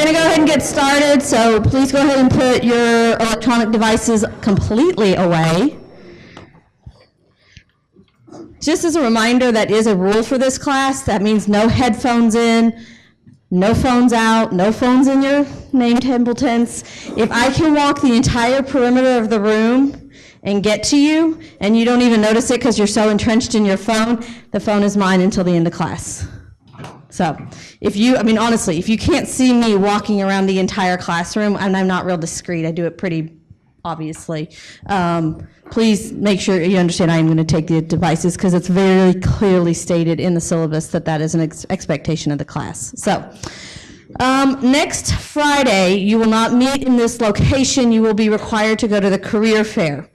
going to go ahead and get started, so please go ahead and put your electronic devices completely away. Just as a reminder, that is a rule for this class. That means no headphones in, no phones out, no phones in your name Templetons. If I can walk the entire perimeter of the room and get to you, and you don't even notice it because you're so entrenched in your phone, the phone is mine until the end of class. So honestly, if you can't see me walking around the entire classroom, and I'm not real discreet, I do it pretty obviously, please make sure you understand I am going to take the devices because it's very clearly stated in the syllabus that that is an expectation of the class. So next Friday, you will not meet in this location. You will be required to go to the career fair.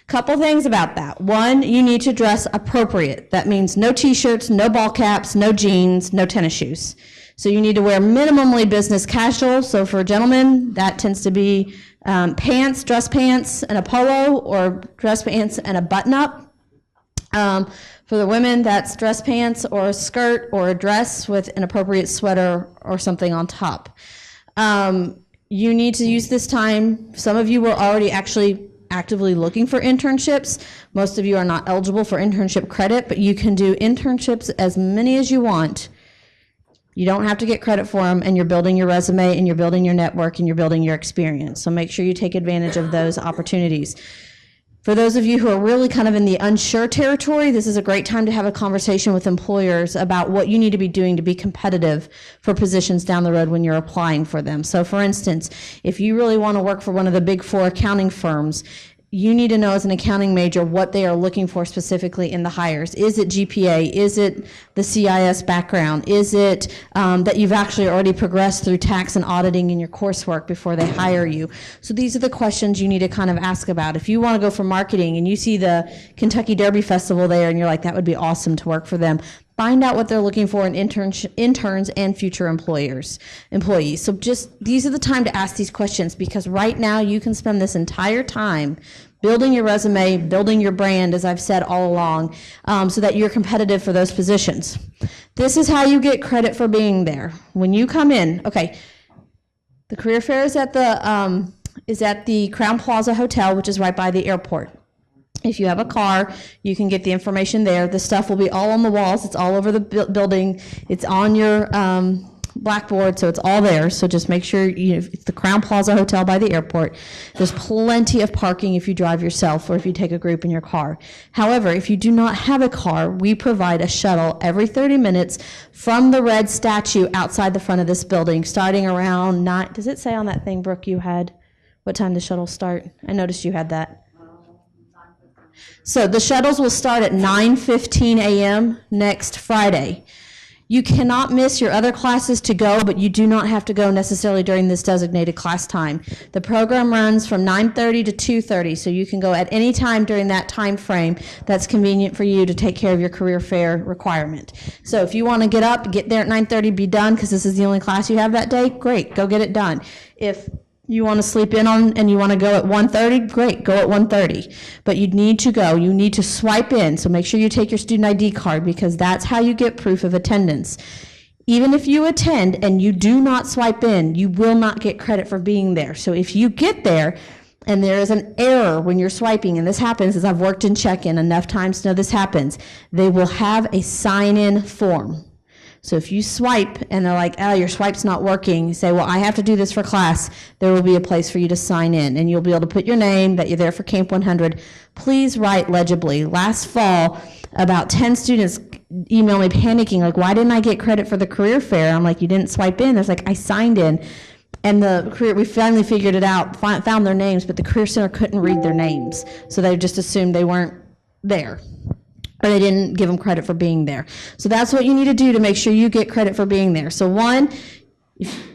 Couple things about that. One, you need to dress appropriate. That means no t-shirts, no ball caps, no jeans, no tennis shoes. So you need to wear minimally business casual. So for gentlemen, that tends to be pants, dress pants, and a polo, or dress pants and a button-up. For the women, that's dress pants or a skirt or a dress with an appropriate sweater or something on top. You need to use this time. Some of you were already actually actively looking for internships. Most of you are not eligible for internship credit, but you can do internships as many as you want. You don't have to get credit for them, and you're building your resume, and you're building your network, and you're building your experience. So make sure you take advantage of those opportunities. For those of you who are really kind of in the unsure territory, this is a great time to have a conversation with employers about what you need to be doing to be competitive for positions down the road when you're applying for them. So for instance, if you really want to work for one of the big 4 accounting firms, you need to know as an accounting major what they are looking for specifically in the hires. Is it GPA? Is it the CIS background? Is it that you've actually already progressed through tax and auditing in your coursework before they hire you? So these are the questions you need to kind of ask about. If you want to go for marketing and you see the Kentucky Derby Festival there and you're like, that would be awesome to work for them, find out what they're looking for in interns and future employees. So just, these are the time to ask these questions, because right now you can spend this entire time building your resume, building your brand, as I've said all along, so that you're competitive for those positions. This is how you get credit for being there. When you come in, okay, the career fair is at the Crown Plaza Hotel, which is right by the airport. If you have a car, you can get the information there. The stuff will be all on the walls. It's all over the building. It's on your blackboard, so it's all there. So just make sure it's the Crown Plaza Hotel by the airport. There's plenty of parking if you drive yourself or if you take a group in your car. However, if you do not have a car, we provide a shuttle every 30 minutes from the red statue outside the front of this building, starting around 9. Does it say on that thing, Brooke, you had what time the shuttles start? I noticed you had that. So the shuttles will start at 9:15 a.m. next Friday. You cannot miss your other classes to go, but you do not have to go necessarily during this designated class time. The program runs from 9:30 to 2:30, so you can go at any time during that time frame that's convenient for you to take care of your career fair requirement. So if you want to get up, get there at 9:30, be done, because this is the only class you have that day, great, go get it done. If you want to sleep in on and you want to go at 1:30, great, go at 1:30. But you need to go. You need to swipe in. So make sure you take your student ID card, because that's how you get proof of attendance. Even if you attend and you do not swipe in, you will not get credit for being there. So if you get there and there is an error when you're swiping, and this happens, as I've worked in check-in enough times to know this happens, they will have a sign-in form. So if you swipe and they're like, oh, your swipe's not working, you say, well, I have to do this for class, there will be a place for you to sign in, and you'll be able to put your name, that you're there for Camp 100. Please write legibly. Last fall, about 10 students emailed me panicking, like, why didn't I get credit for the career fair? I'm like, you didn't swipe in. There's like, I signed in. And we finally figured it out, found their names, but the Career Center couldn't read their names. So they just assumed they weren't there, or they didn't give them credit for being there. So that's what you need to do to make sure you get credit for being there. So one,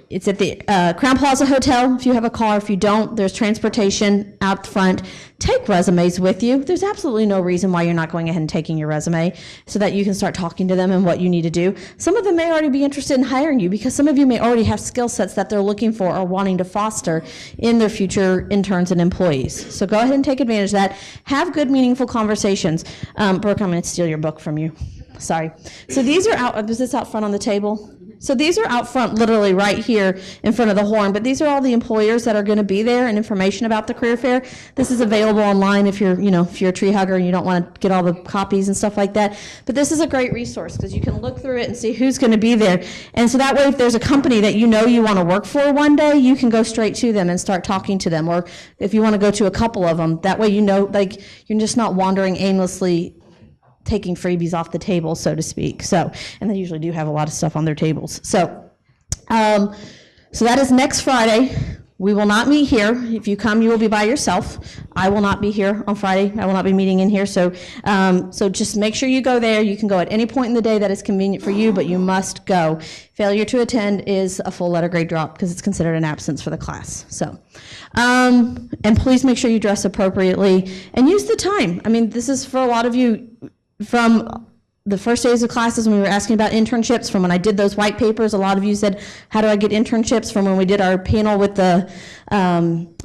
it's at the Crown Plaza Hotel if you have a car. If you don't, there's transportation out front. Take resumes with you. There's absolutely no reason why you're not going ahead and taking your resume, so that you can start talking to them and what you need to do. Some of them may already be interested in hiring you, because some of you may already have skill sets that they're looking for or wanting to foster in their future interns and employees. So go ahead and take advantage of that. Have good, meaningful conversations. Brooke, I'm going to steal your book from you. Sorry. So these are out. Is this out front on the table? So these are out front, literally right here in front of the horn, but these are all the employers that are going to be there and information about the career fair. This is available online if you're, if you're a tree hugger and you don't want to get all the copies and stuff like that. But this is a great resource because you can look through it and see who's going to be there. And so that way, if there's a company that you want to work for one day, you can go straight to them and start talking to them. Or if you want to go to a couple of them, that way you're just not wandering aimlessly taking freebies off the table, so to speak. So, and they usually do have a lot of stuff on their tables. So, so that is next Friday. We will not meet here. If you come, you will be by yourself. I will not be here on Friday. I will not be meeting in here. So, so just make sure you go there. You can go at any point in the day that is convenient for you, but you must go. Failure to attend is a full letter grade drop because it's considered an absence for the class. So, and please make sure you dress appropriately and use the time. I mean, this is for a lot of you. From the first days of classes when we were asking about internships, from when I did those white papers, a lot of you said, how do I get internships? From when we did our panel with the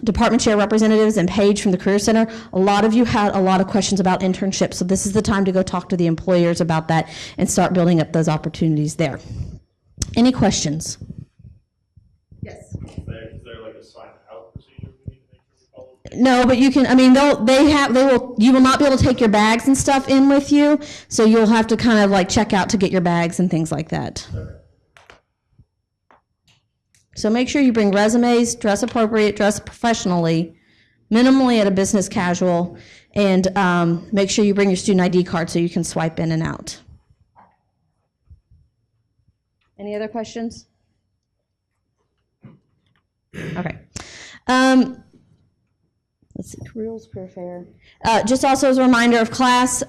department chair representatives and Paige from the Career Center, a lot of you had a lot of questions about internships. So this is the time to go talk to the employers about that and start building up those opportunities there. Any questions? Yes. Is there like a sign out procedure we need to make sure we follow? No, but you can, you will not be able to take your bags and stuff in with you, so you'll have to kind of like check out to get your bags and things like that. Okay. So make sure you bring resumes, dress appropriate, dress professionally, minimally at a business casual, and make sure you bring your student ID card so you can swipe in and out. Any other questions? Okay. Let's see, Careers Career Fair. Just also as a reminder of class,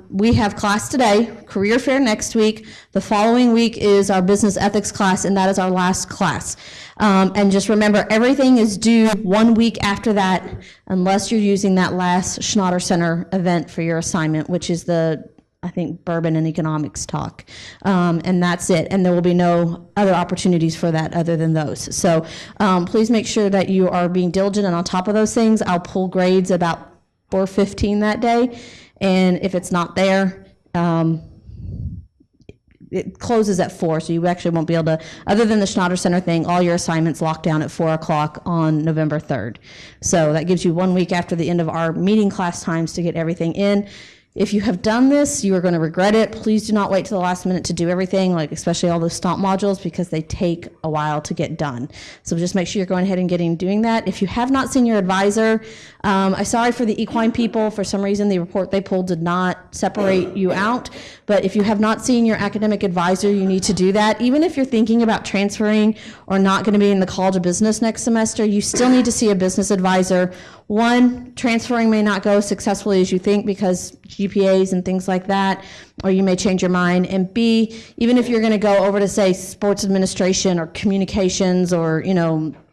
we have class today, Career Fair next week. The following week is our Business Ethics class, and that is our last class. And just remember, everything is due 1 week after that, unless you're using that last Schnatter Center event for your assignment, which is I think, bourbon and economics talk. And that's it. And there will be no other opportunities for that other than those. So please make sure that you are being diligent and on top of those things. I'll pull grades about 4:15 that day. And if it's not there, it closes at 4, so you actually won't be able to, other than the Schnatter Center thing, all your assignments lock down at 4 o'clock on November 3rd. So that gives you 1 week after the end of our meeting class times to get everything in. If you have done this, you are going to regret it. Please do not wait till the last minute to do everything, like especially all those STOMP modules, because they take a while to get done. So just make sure you're going ahead and doing that. If you have not seen your advisor, I'm sorry for the equine people. For some reason, the report they pulled did not separate you out. But if you have not seen your academic advisor, you need to do that. Even if you're thinking about transferring or not going to be in the College of Business next semester, you still need to see a business advisor. One, transferring may not go as successfully as you think because GPAs and things like that, or you may change your mind. And B, even if you're going to go over to, say, sports administration or communications or,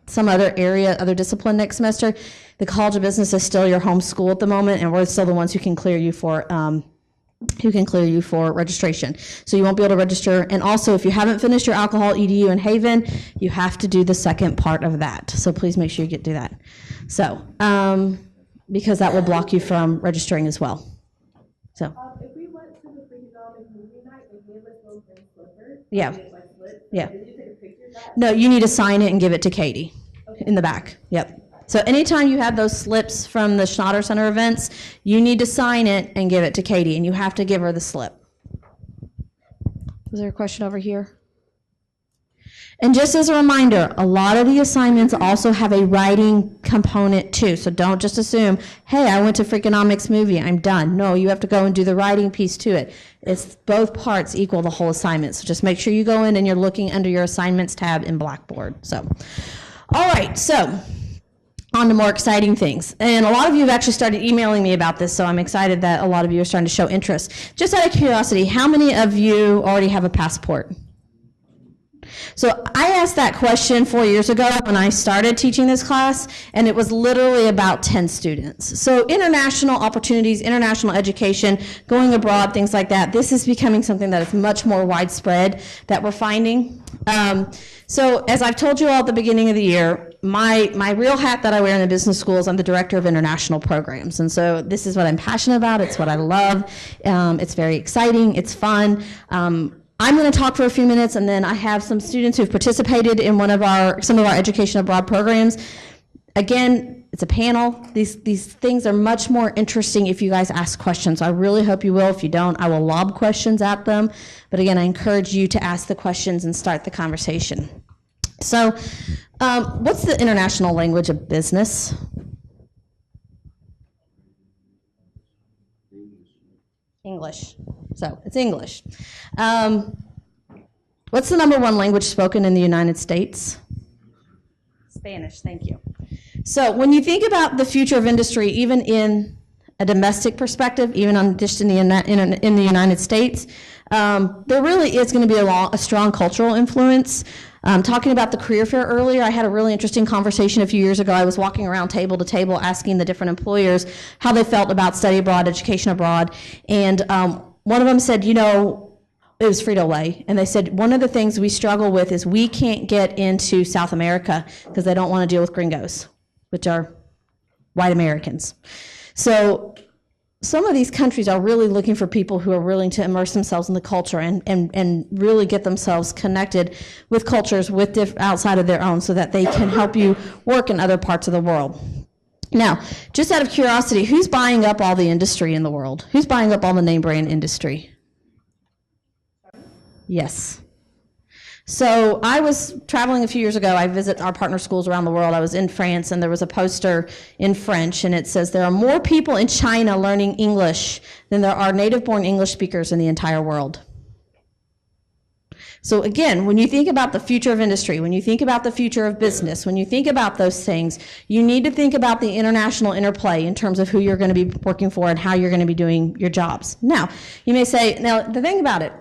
some other area, other discipline next semester, the College of Business is still your home school at the moment, and we're still the ones who can clear you for registration. So you won't be able to register. And also, if you haven't finished your alcohol EDU in Haven, you have to do the second part of that. So please make sure you do that. So, because that will block you from registering as well. So. If we went to the Freakonomics movie night and gave us those in slippers, yeah. Yeah. Did you take a picture of that? No, you need to sign it and give it to Katie in the back. Yep. So anytime you have those slips from the Schnatter Center events, you need to sign it and give it to Katie, and you have to give her the slip. Was there a question over here? And just as a reminder, a lot of the assignments also have a writing component too. So don't just assume, hey, I went to Freakonomics movie, I'm done. No, you have to go and do the writing piece to it. It's both parts equal the whole assignment. So just make sure you go in and you're looking under your assignments tab in Blackboard. So, all right, so on to more exciting things. And a lot of you have actually started emailing me about this, so I'm excited that a lot of you are starting to show interest. Just out of curiosity, how many of you already have a passport? So I asked that question 4 years ago when I started teaching this class, and it was literally about 10 students. So international opportunities, international education, going abroad, things like that, this is becoming something that is much more widespread that we're finding. So as I've told you all at the beginning of the year, my real hat that I wear in the business school is I'm the director of international programs. And so this is what I'm passionate about. It's what I love. It's very exciting. It's fun. I'm going to talk for a few minutes, and then I have some students who've participated in some of our education abroad programs. Again, it's a panel. These things are much more interesting if you guys ask questions. I really hope you will. If you don't, I will lob questions at them. But again, I encourage you to ask the questions and start the conversation. So, what's the international language of business? English. So, it's English. What's the #1 language spoken in the United States? Spanish, thank you. So when you think about the future of industry, even in a domestic perspective, even on just in the United States, there really is going to be a strong cultural influence. Talking about the career fair earlier, I had a really interesting conversation a few years ago. I was walking around table to table asking the different employers how they felt about study abroad, education abroad, and one of them said, you know, it was Frito-Lay, and they said one of the things we struggle with is we can't get into South America because they don't want to deal with gringos, which are white Americans. So some of these countries are really looking for people who are willing to immerse themselves in the culture and really get themselves connected with cultures outside of their own so that they can help you work in other parts of the world. Now, just out of curiosity, who's buying up all the industry in the world? Who's buying up all the name brand industry? Yes. So I was traveling a few years ago. I visit our partner schools around the world. I was in France, and there was a poster in French, and it says, there are more people in China learning English than there are native-born English speakers in the entire world. So again, when you think about the future of industry, when you think about the future of business, when you think about those things, you need to think about the international interplay in terms of who you're going to be working for and how you're going to be doing your jobs. Now, you may say, now the thing about it,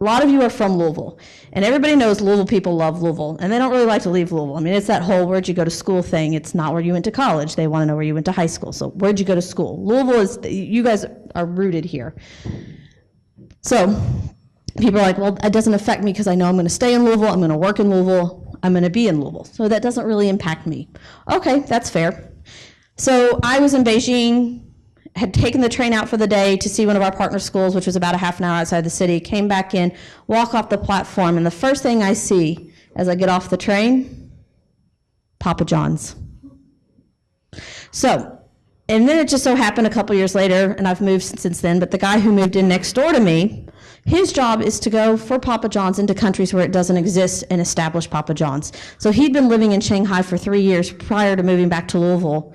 a lot of you are from Louisville, and everybody knows Louisville people love Louisville, and they don't really like to leave Louisville. I mean, it's that whole where'd you go to school thing. It's not where you went to college. They want to know where you went to high school. So where'd you go to school? Louisville is, you guys are rooted here. So people are like, well, it doesn't affect me because I know I'm going to stay in Louisville, I'm going to work in Louisville, I'm going to be in Louisville. So that doesn't really impact me. Okay, that's fair. So I was in Beijing, had taken the train out for the day to see one of our partner schools, which was about a half an hour outside the city, came back in, walk off the platform, and the first thing I see as I get off the train, Papa John's. So, and then it just so happened a couple years later, and I've moved since then, but the guy who moved in next door to me, his job is to go for Papa John's into countries where it doesn't exist and establish Papa John's. So he'd been living in Shanghai for 3 years prior to moving back to Louisville,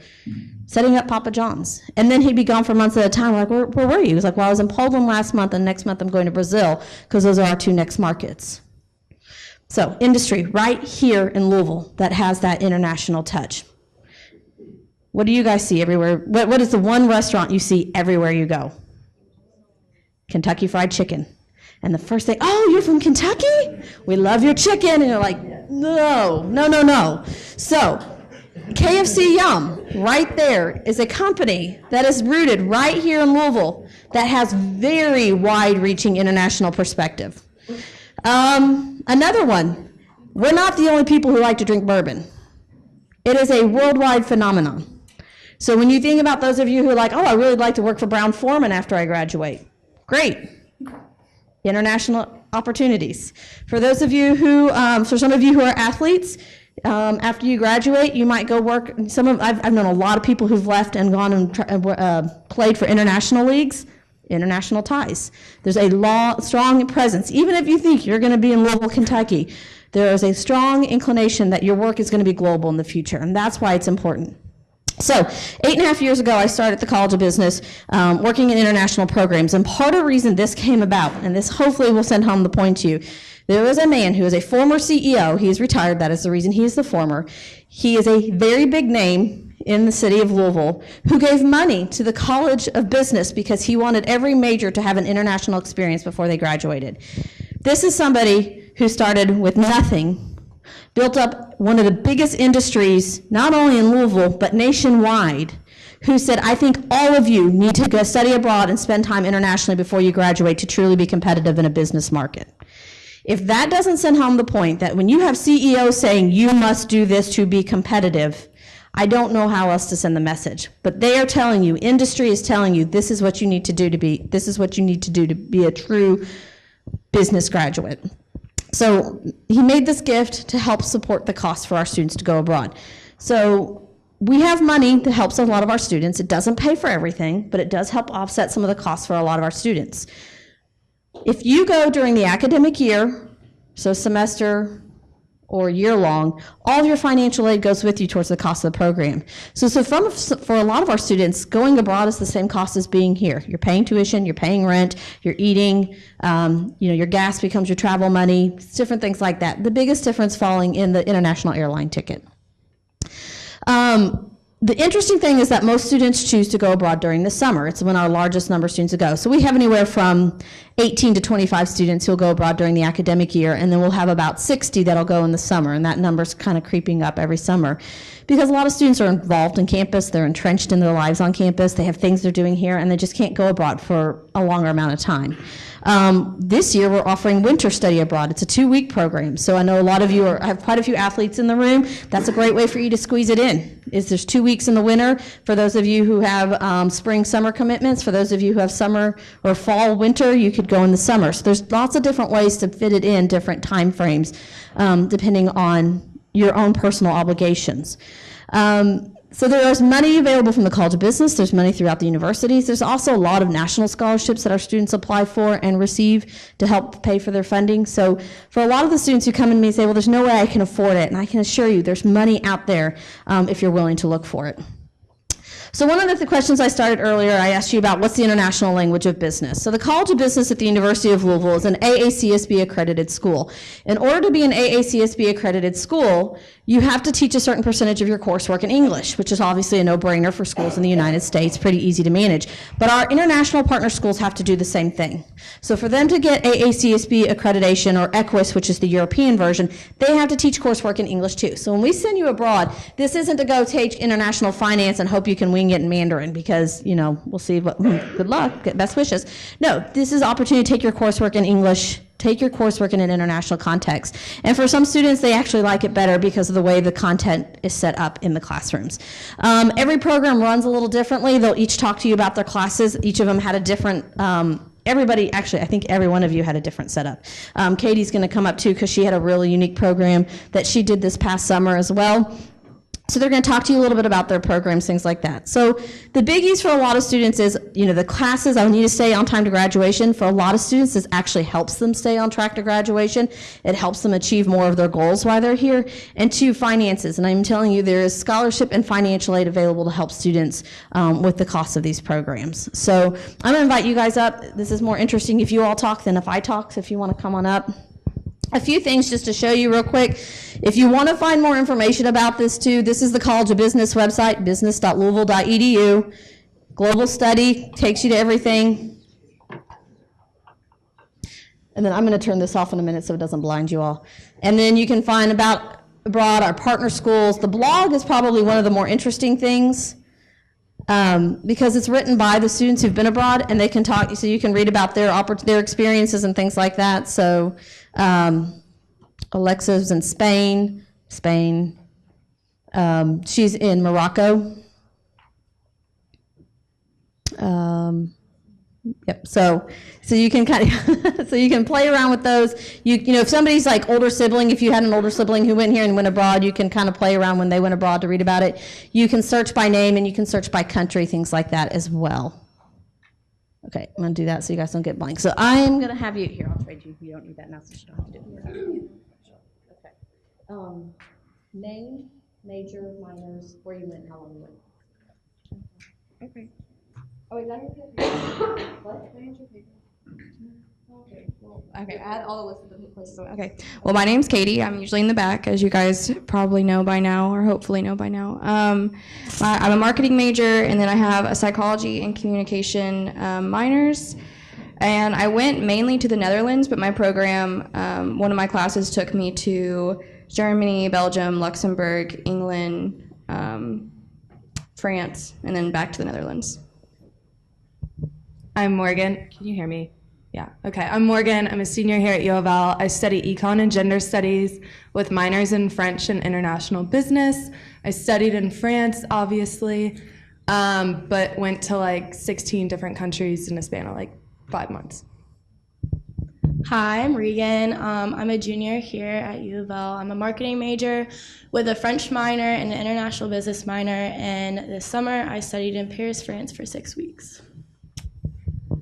setting up Papa John's. And then he'd be gone for months at a time. We're like, where were you? He was like, well, I was in Poland last month, and next month I'm going to Brazil, because those are our 2 next markets. So industry right here in Louisville that has that international touch. What do you guys see everywhere? What is the one restaurant you see everywhere you go? Kentucky Fried Chicken. And the first thing, oh, you're from Kentucky? We love your chicken. And you're like, no. So KFC Yum, right there, is a company that is rooted right here in Louisville that has very wide-reaching international perspective. Another one, we're not the only people who like to drink bourbon. It is a worldwide phenomenon. So when you think about those of you who are like, oh, I really like to work for Brown-Forman after I graduate, great. International opportunities. For those of you who, for some of you who are athletes, after you graduate, you might go work. I've known a lot of people who've left and gone and played for international leagues, international ties. There's a strong presence. Even if you think you're going to be in Louisville, Kentucky, there is a strong inclination that your work is going to be global in the future, and that's why it's important. So 8.5 years ago, I started at the College of Business working in international programs, and part of the reason this came about, and this hopefully will send home the point to you, there was a man who is a former CEO. He is retired. That is the reason he is the former. He is a very big name in the city of Louisville who gave money to the College of Business because he wanted every major to have an international experience before they graduated. This is somebody who started with nothing, built up one of the biggest industries, not only in Louisville, but nationwide, who said, I think all of you need to go study abroad and spend time internationally before you graduate to truly be competitive in a business market. If that doesn't send home the point that when you have CEOs saying you must do this to be competitive, I don't know how else to send the message. But they are telling you, industry is telling you, this is what you need to do to be a true business graduate. So he made this gift to help support the cost for our students to go abroad. So we have money that helps a lot of our students. It doesn't pay for everything, but it does help offset some of the costs for a lot of our students. If you go during the academic year, so semester or year long, all of your financial aid goes with you towards the cost of the program. So for a lot of our students, going abroad is the same cost as being here. You're paying tuition, you're paying rent, you're eating, your gas becomes your travel money, different things like that. The biggest difference falling in the international airline ticket. The interesting thing is that most students choose to go abroad during the summer. It's when our largest number of students go. So we have anywhere from 18 to 25 students who'll go abroad during the academic year, and then we'll have about 60 that'll go in the summer, and that number's kind of creeping up every summer. Because a lot of students are involved in campus, they're entrenched in their lives on campus, they have things they're doing here, and they just can't go abroad for a longer amount of time. This year we're offering winter study abroad. It's a 2-week program. So I know a lot of you I have quite a few athletes in the room. That's a great way for you to squeeze it in. There's 2 weeks in the winter for those of you who have spring, summer commitments. For those of you who have summer or fall, winter, you could go in the summer. So there's lots of different ways to fit it in different time frames depending on your own personal obligations. So there is money available from the College of Business. There's money throughout the universities. There's also a lot of national scholarships that our students apply for and receive to help pay for their funding. So for a lot of the students who come to me and say, well, there's no way I can afford it, and I can assure you there's money out there if you're willing to look for it. So one of the questions I started earlier, I asked you about what's the international language of business. So the College of Business at the University of Louisville is an AACSB accredited school. In order to be an AACSB accredited school, you have to teach a certain percentage of your coursework in English, which is obviously a no-brainer for schools in the United States, pretty easy to manage. But our international partner schools have to do the same thing. So for them to get AACSB accreditation, or EQUIS, which is the European version, they have to teach coursework in English too. So when we send you abroad, this isn't to go take international finance and hope you can wing it in Mandarin because, we'll see good luck, best wishes. No, this is an opportunity to take your coursework in English, take your coursework in an international context. And for some students, they actually like it better because of the way the content is set up in the classrooms. Every program runs a little differently. They'll each talk to you about their classes. Each of them had a different, everybody, actually, I think every one of you had a different setup. Katie's going to come up too because she had a really unique program that she did this past summer as well. So they're going to talk to you a little bit about their programs, things like that. So the biggies for a lot of students is, the classes, I need to stay on time to graduation. For a lot of students, this actually helps them stay on track to graduation. It helps them achieve more of their goals while they're here. And 2, finances. And I'm telling you, there is scholarship and financial aid available to help students with the cost of these programs. So I'm going to invite you guys up. This is more interesting if you all talk than if I talk, so if you want to come on up. A few things just to show you real quick. If you want to find more information about this too, this is the College of Business website, business.louisville.edu. Global study takes you to everything. And then I'm going to turn this off in a minute so it doesn't blind you all. And then you can find about abroad, our partner schools. The blog is probably one of the more interesting things because it's written by the students who've been abroad, and they can talk, so you can read about their experiences and things like that. So Alexa's in Spain. She's in Morocco. Yep. So you can kind of so you can play around with those. If somebody's like older sibling, if you had an older sibling who went here and went abroad, you can kind of play around when they went abroad to read about it. You can search by name and you can search by country, things like that as well. Okay, I'm going to do that so you guys don't get blank. So I'm going to have you here. I'll trade you. You don't need that now, so you don't have to do it. Okay. Name, major, minors, where you went, how long you went. Okay. Oh, wait, that is what? Okay, I had all the list of the places. Okay, well, my name's Katie. I'm usually in the back, as you guys probably know by now, or hopefully know by now. I'm a marketing major, and then I have a psychology and communication minors. And I went mainly to the Netherlands, but my program, one of my classes took me to Germany, Belgium, Luxembourg, England, France, and then back to the Netherlands. I'm Morgan. Can you hear me? Yeah. Okay. I'm Morgan. I'm a senior here at U of L. I study econ and gender studies with minors in French and international business. I studied in France, obviously, but went to like 16 different countries in a span of like 5 months. Hi, I'm Regan. I'm a junior here at U of L. I'm a marketing major with a French minor and an international business minor, and this summer I studied in Paris, France for 6 weeks.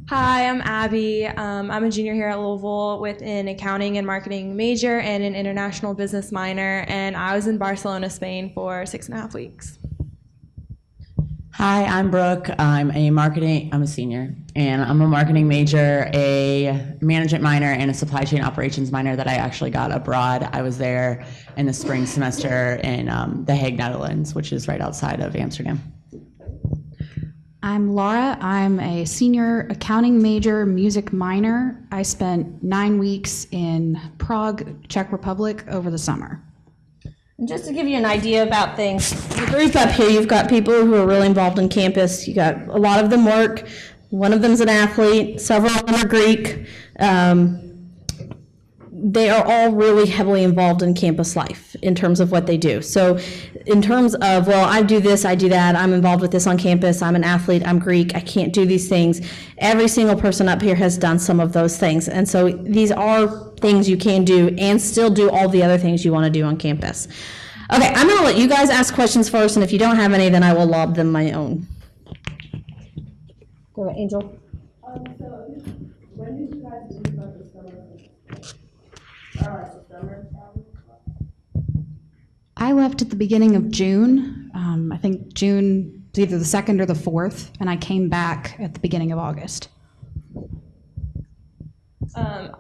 Hi, I'm Abby. I'm a junior here at Louisville with an accounting and marketing major and an international business minor, and I was in Barcelona, Spain for 6.5 weeks. Hi, I'm Brooke. I'm a senior, and I'm a marketing major, a management minor, and a supply chain operations minor that I actually got abroad. I was there in the spring semester in The Hague, Netherlands, which is right outside of Amsterdam. I'm Laura. I'm a senior accounting major, music minor. I spent 9 weeks in Prague, Czech Republic over the summer. And just to give you an idea about things, the group up here, you've got people who are really involved in campus. You got a lot of them work. One of them's an athlete. Several of them are Greek. They are all really heavily involved in campus life in terms of what they do. So in terms of, well, I do this, I do that, I'm involved with this on campus, I'm an athlete, I'm Greek, I can't do these things. Every single person up here has done some of those things. And so these are things you can do and still do all the other things you want to do on campus. Okay, I'm going to let you guys ask questions first, and if you don't have any, then I will lob them my own. Go ahead, Angel. So when did you guys leave about the summer? I left at the beginning of June. I think June was either the 2nd or the 4th, and I came back at the beginning of August.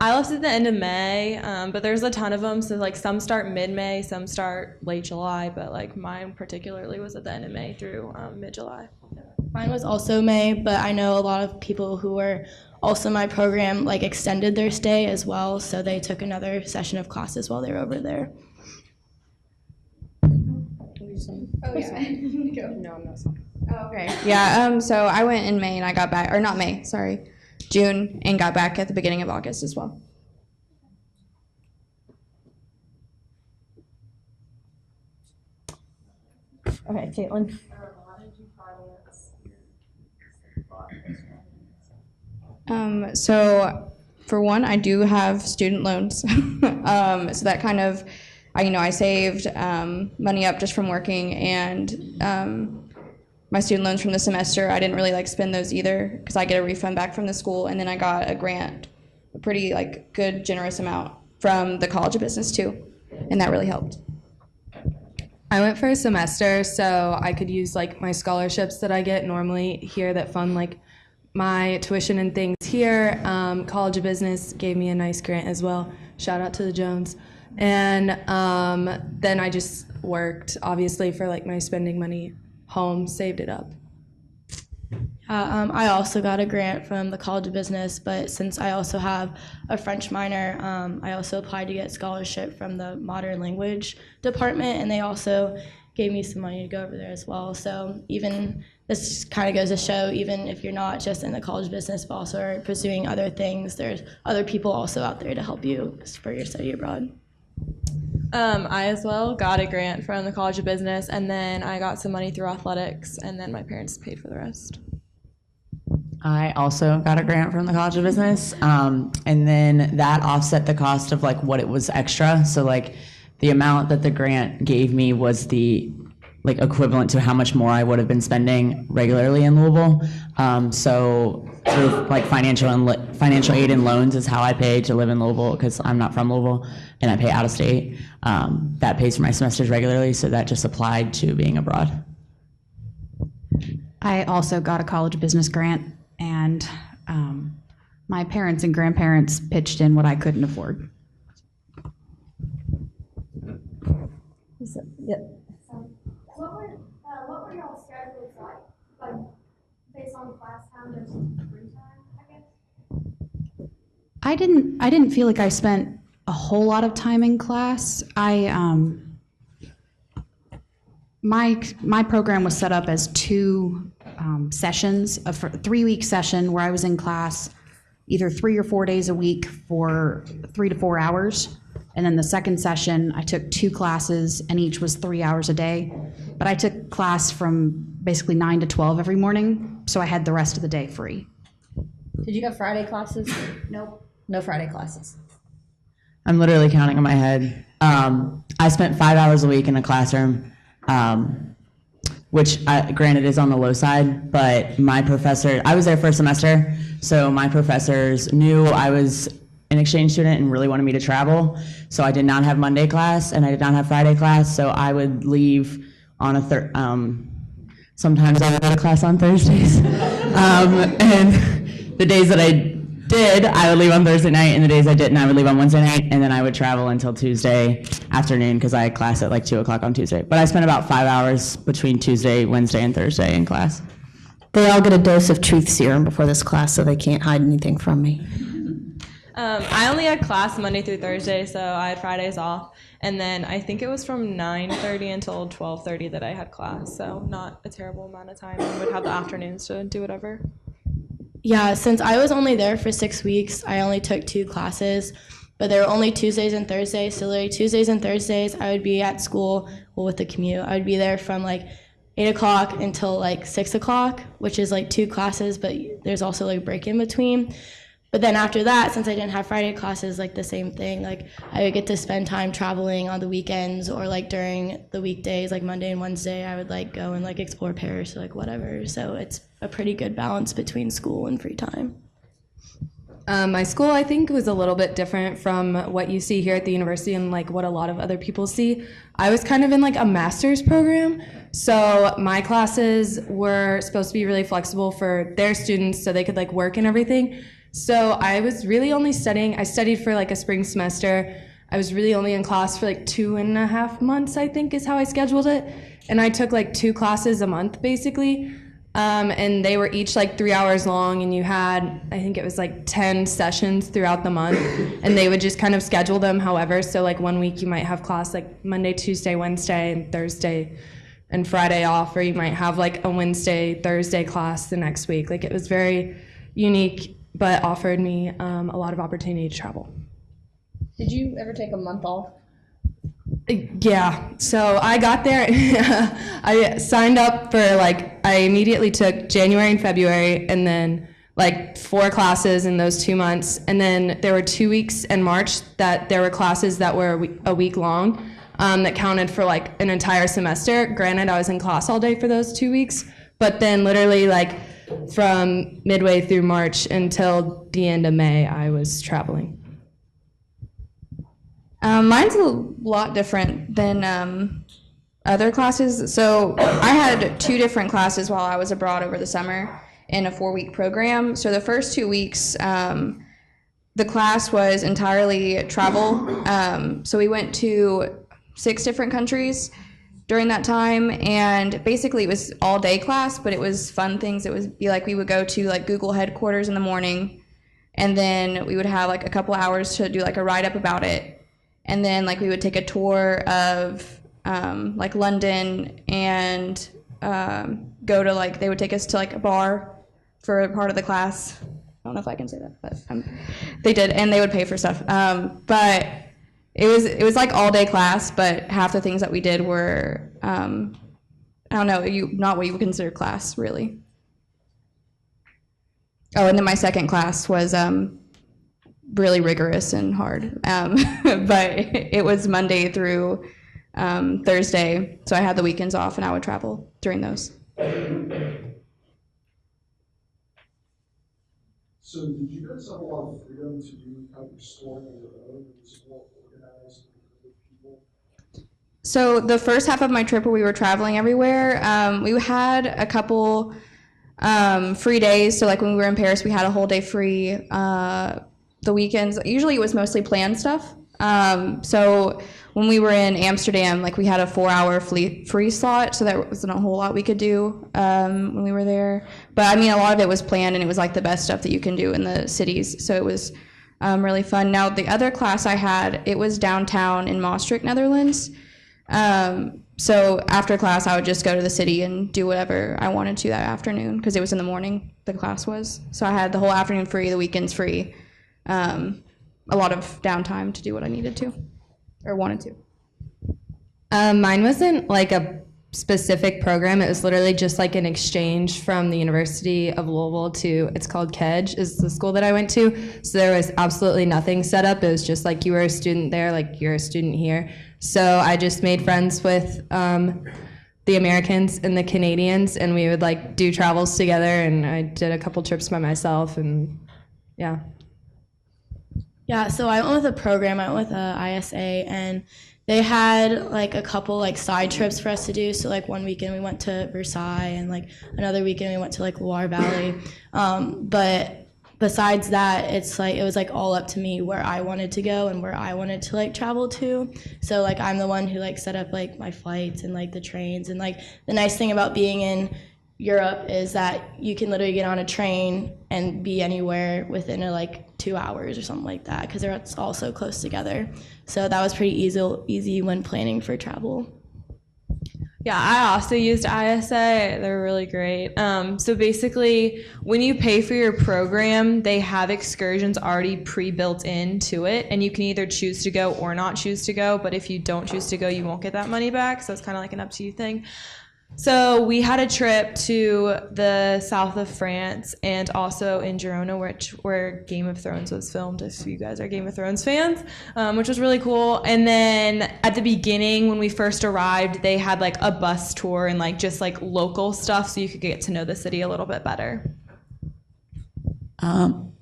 I left at the end of May, but there's a ton of them. So like some start mid-May, some start late July, but like mine particularly was at the end of May through mid-July. Mine was also May, but I know a lot of people who were also in my program like extended their stay as well, so they took another session of classes while they were over there. Oh, yeah. No, I'm not sorry. Oh, okay. Yeah, so I went in May and I got back, or not May, sorry, June, and got back at the beginning of August as well. Okay, Caitlin. So for one, I do have student loans. So that kind of, I saved money up just from working, and my student loans from the semester, I didn't really spend those either because I get a refund back from the school, and then I got a grant, a pretty good generous amount from the College of Business too, and that really helped. I went for a semester, so I could use my scholarships that I get normally here that fund my tuition and things here. College of Business gave me a nice grant as well. Shout out to the Jones. And then I just worked, obviously, for my spending money home, saved it up. I also got a grant from the College of Business, but since I also have a French minor, I also applied to get scholarship from the Modern Language Department, and they also gave me some money to go over there as well. So even this kind of goes to show, even if you're not just in the College of Business, but also are pursuing other things, there's other people also out there to help you for your study abroad. I as well got a grant from the College of Business, and then I got some money through athletics, and then my parents paid for the rest. I also got a grant from the College of Business, and then that offset the cost of what it was extra. So the amount that the grant gave me was the equivalent to how much more I would have been spending regularly in Louisville. So through financial aid and loans is how I pay to live in Louisville because I'm not from Louisville and I pay out of state. That pays for my semesters regularly, so that just applied to being abroad. I also got a College of Business grant, and my parents and grandparents pitched in what I couldn't afford. Yep. What were y'all's schedules like based on class time versus free time, I guess? I didn't feel like I spent a whole lot of time in class. My program was set up as 2 sessions, a 3-week session where I was in class either 3 or 4 days a week for 3 to 4 hours. And then the second session, I took 2 classes, and each was 3 hours a day. But I took class from basically 9 to 12 every morning, so I had the rest of the day free. Did you have Friday classes? Nope. No Friday classes. I'm literally counting in my head. I spent 5 hours a week in a classroom, which granted is on the low side, but my professor, I was there for a semester, so my professors knew I was an exchange student and really wanted me to travel. So I did not have Monday class and I did not have Friday class, so I would leave on sometimes I would go to class on Thursdays. And the days that I did, I would leave on Thursday night, and the days I didn't, I would leave on Wednesday night, and then I would travel until Tuesday afternoon because I had class at like 2 o'clock on Tuesday. But I spent about 5 hours between Tuesday, Wednesday, and Thursday in class. They all get a dose of truth serum before this class, so they can't hide anything from me. I only had class Monday through Thursday, so I had Fridays off. And then I think it was from 9:30 until 12:30 that I had class, so not a terrible amount of time. I would have the afternoons to do whatever. Yeah, since I was only there for 6 weeks, I only took 2 classes, but they were only Tuesdays and Thursdays. So literally Tuesdays and Thursdays, I would be at school, well, with the commute. I would be there from like 8 o'clock until like 6 o'clock, which is like 2 classes, but there's also like break in between. But then after that, since I didn't have Friday classes, like the same thing, like I would get to spend time traveling on the weekends or like during the weekdays, like Monday and Wednesday, I would like go and like explore Paris or like whatever. So it's a pretty good balance between school and free time. My school, I think, was a little bit different from what you see here at the university and like what a lot of other people see. I was kind of in like a master's program, so my classes were supposed to be really flexible for their students so they could like work and everything. So I was really only studying, I studied for like a spring semester. I was really only in class for like 2.5 months, I think is how I scheduled it. And I took like 2 classes a month basically. And they were each like 3 hours long, and you had, I think it was like 10 sessions throughout the month, and they would just kind of schedule them however. So like one week you might have class like Monday, Tuesday, Wednesday, and Thursday and Friday off, or you might have like a Wednesday, Thursday class the next week. Like it was very unique, but offered me a lot of opportunity to travel. Did you ever take a month off? Yeah, so I got there, I signed up for like, I immediately took January and February and then like 4 classes in those 2 months. And then there were 2 weeks in March that there were classes that were a week long that counted for like an entire semester. Granted, I was in class all day for those 2 weeks, but then literally like from midway through March until the end of May, I was traveling. Mine's a lot different than other classes. So I had 2 different classes while I was abroad over the summer in a 4-week program. So the first 2 weeks, the class was entirely travel. So we went to 6 different countries during that time, and basically it was all day class, but it was fun things. It would be like we would go to like Google headquarters in the morning, and then we would have like a couple hours to do like a write-up about it. And then like we would take a tour of like London and go to like, they would take us to like a bar for a part of the class. I don't know if I can say that, but they did, and they would pay for stuff. But it was like all day class, but half the things that we did were, I don't know, not what you would consider class really. Oh, and then my second class was really rigorous and hard, but it was Monday through Thursday, so I had the weekends off and I would travel during those. So did you guys have a lot of freedom to do kind of exploring on your own, and was well organized with people? So the first half of my trip where we were traveling everywhere, we had a couple free days. So like when we were in Paris, we had a whole day free. The weekends, usually it was mostly planned stuff. So when we were in Amsterdam, like we had a 4-hour free slot, so there wasn't a whole lot we could do when we were there. But I mean, a lot of it was planned, and it was like the best stuff that you can do in the cities. So it was really fun. Now the other class I had, it was downtown in Maastricht, Netherlands. So after class, I would just go to the city and do whatever I wanted to that afternoon, because it was in the morning, the class was. So I had the whole afternoon free, the weekends free. A lot of downtime to do what I needed to or wanted to. Mine wasn't like a specific program. It was literally just like an exchange from the University of Louisville to, it's called KEDGE, is the school that I went to. So there was absolutely nothing set up. It was just like you were a student there, like you're a student here. So I just made friends with the Americans and the Canadians, and we would like do travels together, and I did a couple trips by myself, and yeah. Yeah, so I went with a program. I went with ISA, and they had like a couple like side trips for us to do. So like one weekend we went to Versailles, and like another weekend we went to like Loire Valley. But besides that, it's like it was like all up to me where I wanted to go and where I wanted to like travel to. So like I'm the one who like set up like my flights and like the trains. And like the nice thing about being in Europe is that you can literally get on a train and be anywhere within like 2 hours or something like that, because they're all so close together. So that was pretty easy when planning for travel. Yeah, I also used ISA. They're really great. So basically, when you pay for your program, they have excursions already pre-built into it, and you can either choose to go or not choose to go. But if you don't choose to go, you won't get that money back. So it's kind of like an up to you thing. So we had a trip to the south of France and also in Girona, where Game of Thrones was filmed, if you guys are Game of Thrones fans, which was really cool. And then at the beginning, when we first arrived, they had like a bus tour and like just like local stuff, so you could get to know the city a little bit better.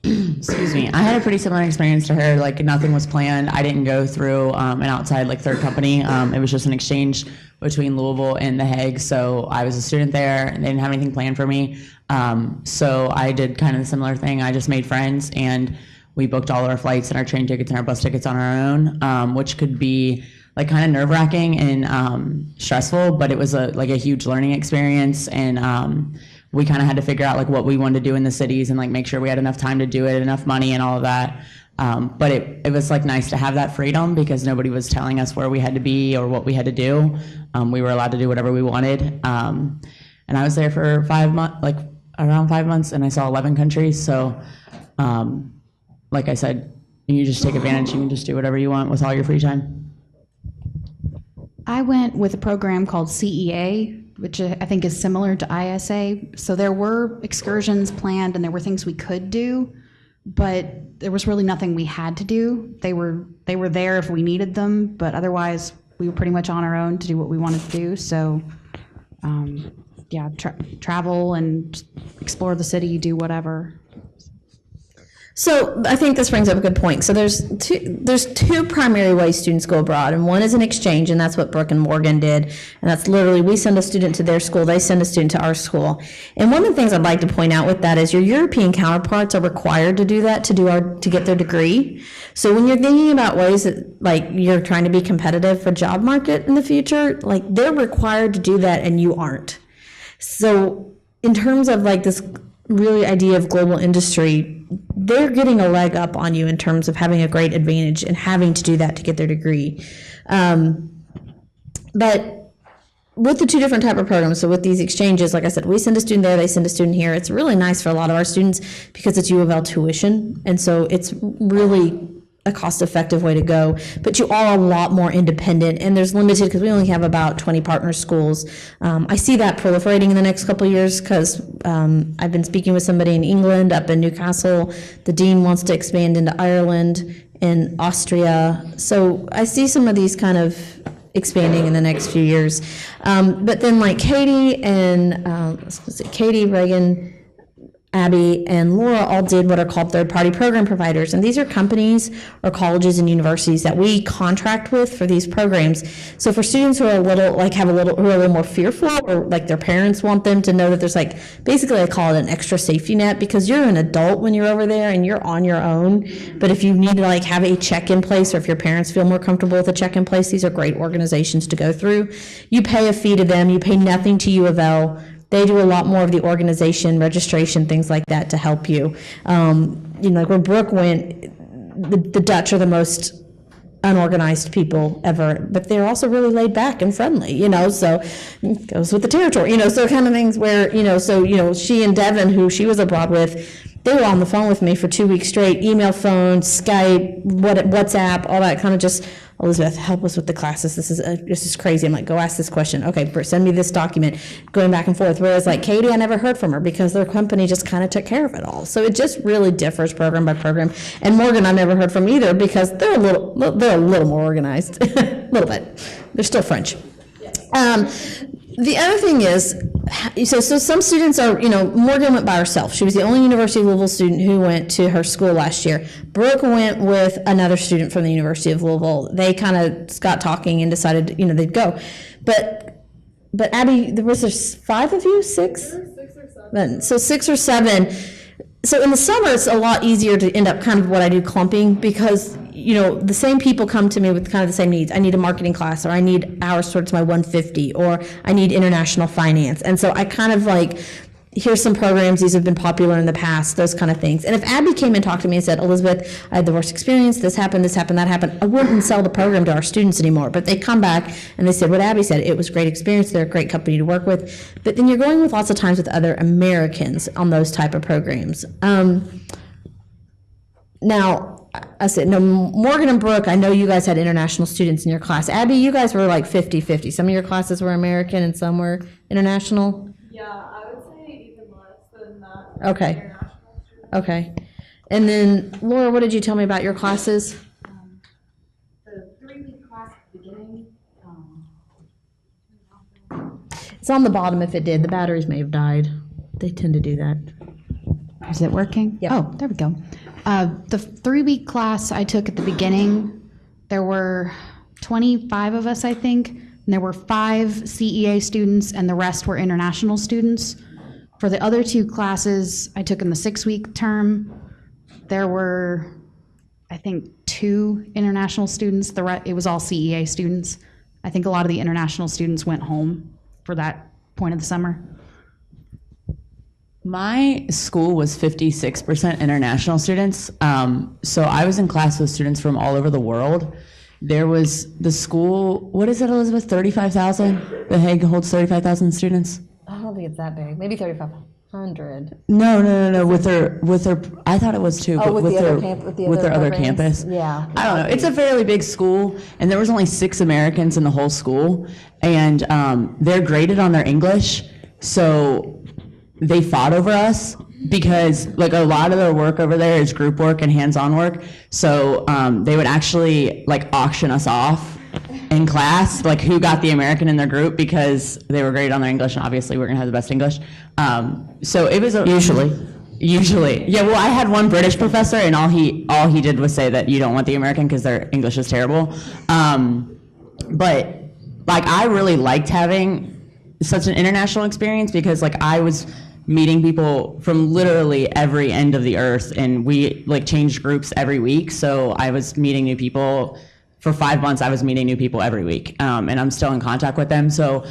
Excuse me. I had a pretty similar experience to her. Like nothing was planned. I didn't go through an outside like third company. It was just an exchange between Louisville and The Hague. So I was a student there, and they didn't have anything planned for me. So I did kind of the similar thing. I just made friends, and we booked all our flights and our train tickets and our bus tickets on our own, which could be like kind of nerve-wracking and stressful, but it was like a huge learning experience. And we kind of had to figure out like what we wanted to do in the cities and like make sure we had enough time to do it, enough money and all of that. But it was like nice to have that freedom because nobody was telling us where we had to be or what we had to do. We were allowed to do whatever we wanted. And I was there for 5 months, like around 5 months, and I saw 11 countries. So like I said, you just take advantage. You can just do whatever you want with all your free time. I went with a program called CEA, which I think is similar to ISA. So there were excursions planned and there were things we could do, but there was really nothing we had to do. They were there if we needed them, but otherwise we were pretty much on our own to do what we wanted to do. So yeah, travel and explore the city, do whatever. So I think this brings up a good point. So there's two primary ways students go abroad, and one is an exchange, and that's what Brooke and Morgan did, and that's literally we send a student to their school, they send a student to our school. And one of the things I'd like to point out with that is your European counterparts are required to do that to get their degree. So when you're thinking about ways that like you're trying to be competitive for job market in the future, like they're required to do that and you aren't. So in terms of like this really idea of global industry, they're getting a leg up on you in terms of having a great advantage and having to do that to get their degree. But with the two different type of programs, so with these exchanges, like I said, we send a student there, they send a student here. It's really nice for a lot of our students because it's U of L tuition, and so it's really a cost-effective way to go, but you are a lot more independent, and there's limited because we only have about 20 partner schools. I see that proliferating in the next couple of years because I've been speaking with somebody in England up in Newcastle. The dean wants to expand into Ireland and Austria. So I see some of these kind of expanding in the next few years. But then like Katie and Katie, Reagan, Abby, and Laura all did what are called third-party program providers, and these are companies or colleges and universities that we contract with for these programs. So for students who are who are a little more fearful, or like their parents want them to know that there's like, basically I call it an extra safety net, because you're an adult when you're over there and you're on your own. But if you need to like have a check in place, or if your parents feel more comfortable with a check in place, these are great organizations to go through. You pay a fee to them, you pay nothing to U of L. They do a lot more of the organization, registration, things like that to help you. Like when Brooke went, the Dutch are the most unorganized people ever, but they're also really laid back and friendly, so it goes with the territory, so kind of things where, she and Devin, who she was abroad with, they were on the phone with me for 2 weeks straight, email, phone, Skype, WhatsApp, all that kind of just Elizabeth, help us with the classes. This is crazy. I'm like, go ask this question. Okay, send me this document. Going back and forth. Whereas like Katie, I never heard from her because their company just kind of took care of it all. So it just really differs program by program. And Morgan, I never heard from either because they're a little more organized, a little bit. They're still French. The other thing is, so some students are, Morgan went by herself. She was the only University of Louisville student who went to her school last year. Brooke went with another student from the University of Louisville. They kind of got talking and decided, they'd go. But Abby, there 5 of you, 6? 6 or 7. So 6 or 7. So in the summer, it's a lot easier to end up kind of what I do clumping because, the same people come to me with kind of the same needs. I need a marketing class, or I need hours towards my 150, or I need international finance. And so I kind of like, here's some programs, these have been popular in the past, those kind of things. And if Abby came and talked to me and said, Elizabeth, I had the worst experience, this happened, that happened, I wouldn't sell the program to our students anymore. But they come back and they said what Abby said, it was a great experience, they're a great company to work with. But then you're going with lots of times with other Americans on those type of programs. Now, I said, no, Morgan and Brooke, I know you guys had international students in your class. Abby, you guys were like 50-50. Some of your classes were American and some were international? Yeah, I would say even less than that. Okay. Okay. And then, Laura, what did you tell me about your classes? The 3-week class at the beginning, It's on the bottom if it did. The batteries may have died. They tend to do that. is it working? Yep. Oh, there we go. The 3-week class I took at the beginning, there were 25 of us, I think, and there were 5 CEA students, and the rest were international students. For the other 2 classes I took in the 6-week term, there were, I think, 2 international students. It was all CEA students. I think a lot of the international students went home for that point of the summer. My school was 56% international students. So I was in class with students from all over the world. There was the school, what is it, Elizabeth, 35,000? The Hague holds 35,000 students? I don't think it's that big. Maybe 3,500. No. With their, I thought it was too, but with their other campus. Yeah. I don't know. It's a fairly big school, and there was only 6 Americans in the whole school, and they're graded on their English, so they fought over us because like a lot of their work over there is group work and hands-on work. So they would actually like auction us off in class, like who got the American in their group because they were graded on their English, and obviously we're gonna have the best English. So it was usually. Yeah, well, I had one British professor, and all he did was say that you don't want the American because their English is terrible. But like I really liked having such an international experience because like I was meeting people from literally every end of the earth, and we like changed groups every week. So I was meeting new people for 5 months. I was meeting new people every week, and I'm still in contact with them. So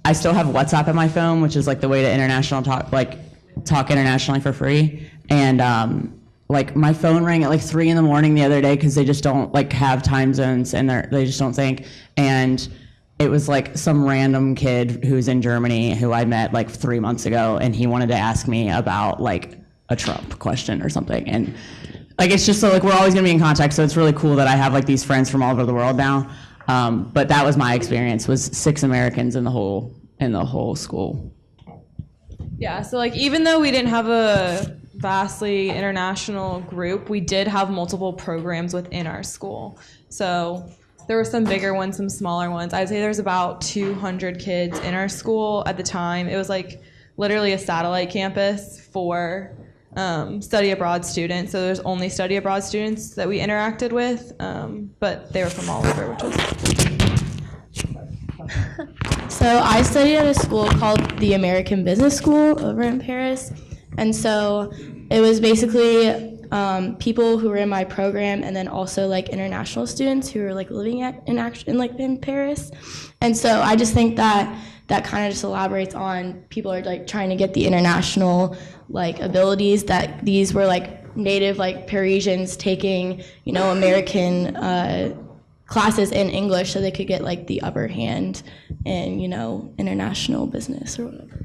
I still have WhatsApp on my phone, which is like the way to talk internationally for free. And like my phone rang at like 3 a.m. the other day because they just don't like have time zones, and they just don't think. And it was like some random kid who's in Germany who I met like 3 months ago, and he wanted to ask me about like a Trump question or something. And like it's just so like we're always gonna be in contact, so it's really cool that I have like these friends from all over the world now. But that was my experience, was 6 Americans in the whole school. Yeah, so like even though we didn't have a vastly international group, we did have multiple programs within our school. So there were some bigger ones, some smaller ones. I'd say there's about 200 kids in our school at the time. It was like literally a satellite campus for study abroad students. So there's only study abroad students that we interacted with, but they were from all over, which was. So I studied at a school called the American Business School over in Paris. And so it was basically people who were in my program, and then also like international students who were like living in Paris. And so I just think that kind of just elaborates on people are like trying to get the international like abilities, that these were like native like Parisians taking, American classes in English so they could get like the upper hand in, international business or whatever.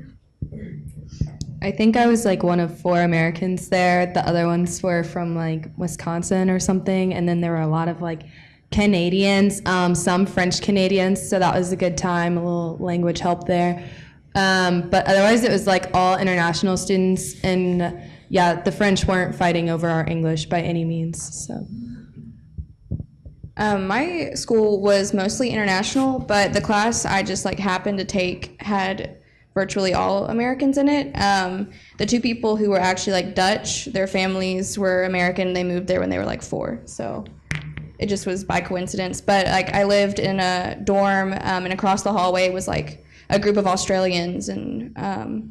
I think I was like one of 4 Americans there. The other ones were from like Wisconsin or something, and then there were a lot of like Canadians, some French Canadians, so that was a good time, a little language help there. But otherwise it was like all international students, and yeah, the French weren't fighting over our English by any means, so. My school was mostly international, but the class I just like happened to take had virtually all Americans in it. The two people who were actually like Dutch, their families were American. They moved there when they were like 4, so it just was by coincidence. But like I lived in a dorm, and across the hallway was like a group of Australians, and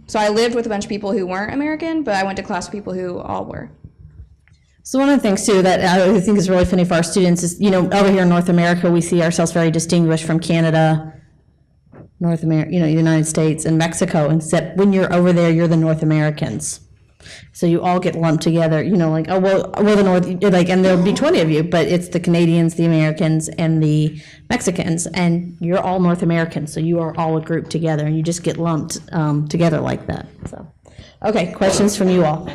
so I lived with a bunch of people who weren't American, but I went to class with people who all were. So one of the things too that I think is really funny for our students is, you know, over here in North America, we see ourselves very distinguished from Canada, North America, you know, United States and Mexico, except when you're over there, you're the North Americans. So you all get lumped together, you know, like, oh, well, we're the North, like, and there'll be 20 of you, but it's the Canadians, the Americans, and the Mexicans, and you're all North Americans, so you are all a group together, and you just get lumped together like that. So, okay, questions from you all?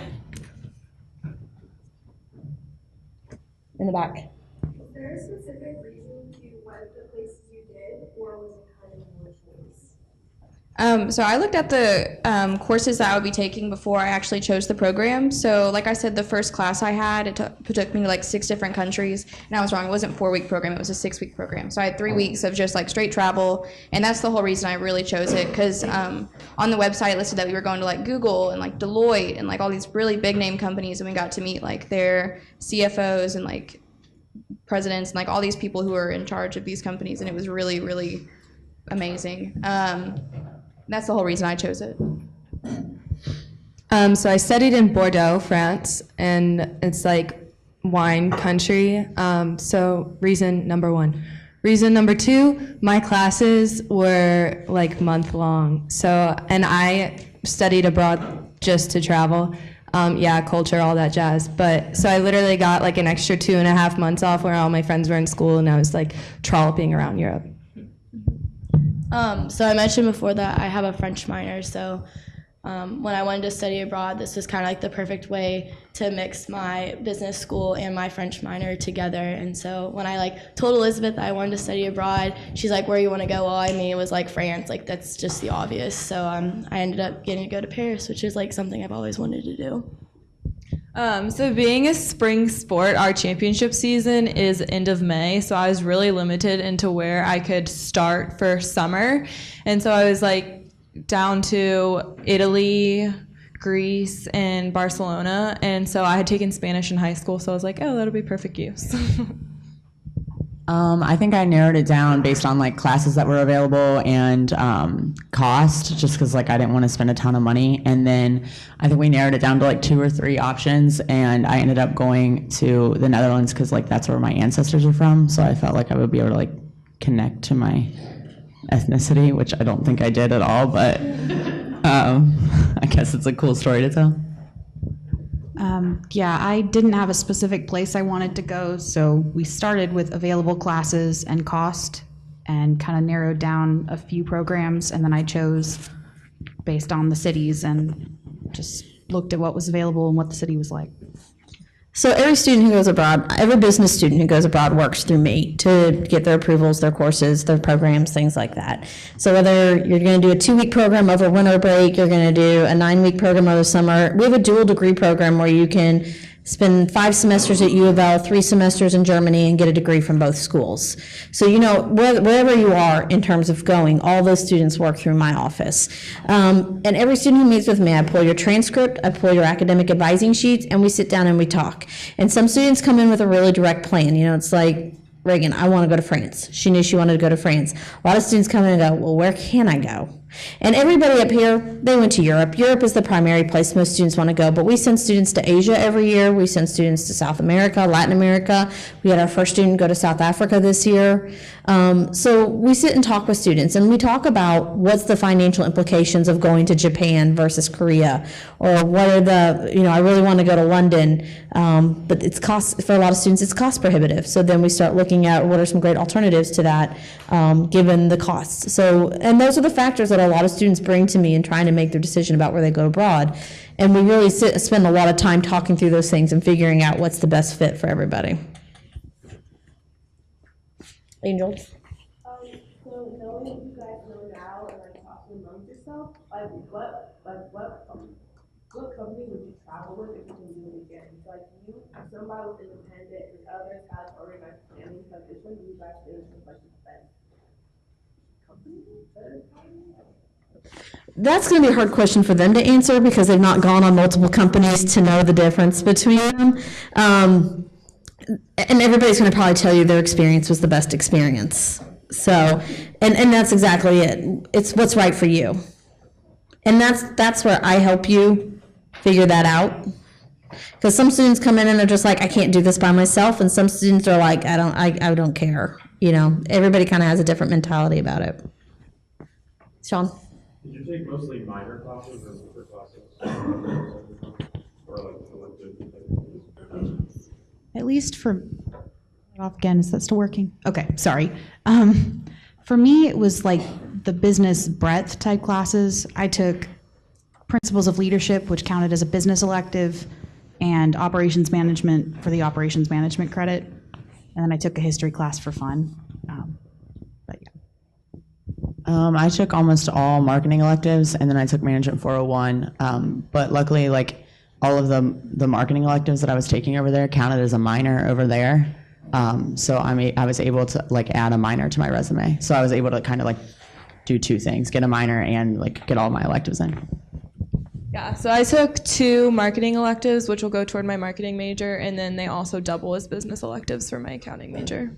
In the back. Is there a specific reason you went the places you did, or was it kind of your choice? So I looked at the courses that I would be taking before I actually chose the program. So like I said, the first class I had, it took me to like 6 different countries, and I was wrong. It wasn't a 4-week program, it was a 6-week program. So I had 3 weeks of just like straight travel, and that's the whole reason I really chose it, because on the website it listed that we were going to like Google and like Deloitte and like all these really big name companies, and we got to meet like their CFOs and like presidents and like all these people who are in charge of these companies, and it was really, really amazing. That's the whole reason I chose it. So I studied in Bordeaux, France, and it's like wine country. So reason number 1. Reason number 2, my classes were like month long. So, and I studied abroad just to travel. Yeah, culture, all that jazz. But so I literally got like an extra 2.5 months off where all my friends were in school, and I was like trolloping around Europe. So I mentioned before that I have a French minor, so when I wanted to study abroad, this was kind of like the perfect way to mix my business school and my French minor together. And so when I like told Elizabeth I wanted to study abroad, she's like, where you want to go? Well, I mean, it was like France, like that's just the obvious. So I ended up getting to go to Paris, which is like something I've always wanted to do. So being a spring sport, our championship season is end of May, so I was really limited into where I could start for summer. And so I was like down to Italy, Greece, and Barcelona. And so I had taken Spanish in high school, so I was like, oh, that'll be perfect use. I think I narrowed it down based on like classes that were available and cost, just because like I didn't want to spend a ton of money. And then I think we narrowed it down to like 2 or 3 options, and I ended up going to the Netherlands because like that's where my ancestors are from. So I felt like I would be able to like connect to my ethnicity, which I don't think I did at all, but I guess it's a cool story to tell. Yeah, I didn't have a specific place I wanted to go, so we started with available classes and cost and kind of narrowed down a few programs, and then I chose based on the cities and just looked at what was available and what the city was like. So every student who goes abroad, every business student who goes abroad works through me to get their approvals, their courses, their programs, things like that. So whether you're going to do a 2-week program over winter break, you're going to do a 9-week program over summer. We have a dual degree program where you can spend 5 semesters at U of L, 3 semesters in Germany, and get a degree from both schools. So, you know, wherever you are in terms of going, all those students work through my office. And every student who meets with me, I pull your transcript, I pull your academic advising sheets, and we sit down and we talk. And some students come in with a really direct plan. You know, it's like, Reagan, I want to go to France. She knew she wanted to go to France. A lot of students come in and go, well, where can I go? And everybody up here, they went to Europe. Europe is the primary place most students want to go, but we send students to Asia every year. We send students to South America, Latin America. We had our first student go to South Africa this year. So we sit and talk with students, and we talk about what's the financial implications of going to Japan versus Korea, or what are the, you know, I really want to go to London, but it's cost, for a lot of students, it's cost prohibitive. So then we start looking at what are some great alternatives to that, given the costs. So, and those are the factors that a lot of students bring to me in trying to make their decision about where they go abroad. And we really spend a lot of time talking through those things and figuring out what's the best fit for everybody. Angels? So knowing what you guys know now and like talking amongst yourself, like what company would you travel with if you can do it again? So like you, somebody was independent, and others had organized families. Like which one do you guys think was like the best company? Better company? That's going to be a hard question for them to answer because they've not gone on multiple companies to know the difference between them. And everybody's going to probably tell you their experience was the best experience. So, and that's exactly it. It's what's right for you. And that's where I help you figure that out. Because some students come in and they're just like, I can't do this by myself. And some students are like, I don't care. You know, everybody kind of has a different mentality about it. Sean? Did you take mostly minor classes or super classes? Or like elective? At least for, off again, is that still working? Okay, sorry. For me, it was like the business breadth type classes. I took Principles of Leadership, which counted as a business elective, and Operations Management for the Operations Management credit. And then I took a history class for fun. But yeah. I took almost all marketing electives, and then I took Management 401. But luckily, like all of the marketing electives that I was taking over there counted as a minor over there. So I was able to like add a minor to my resume. So I was able to kind of like do two things: get a minor and like get all my electives in. Yeah, so I took 2 marketing electives, which will go toward my marketing major, and then they also double as business electives for my accounting major.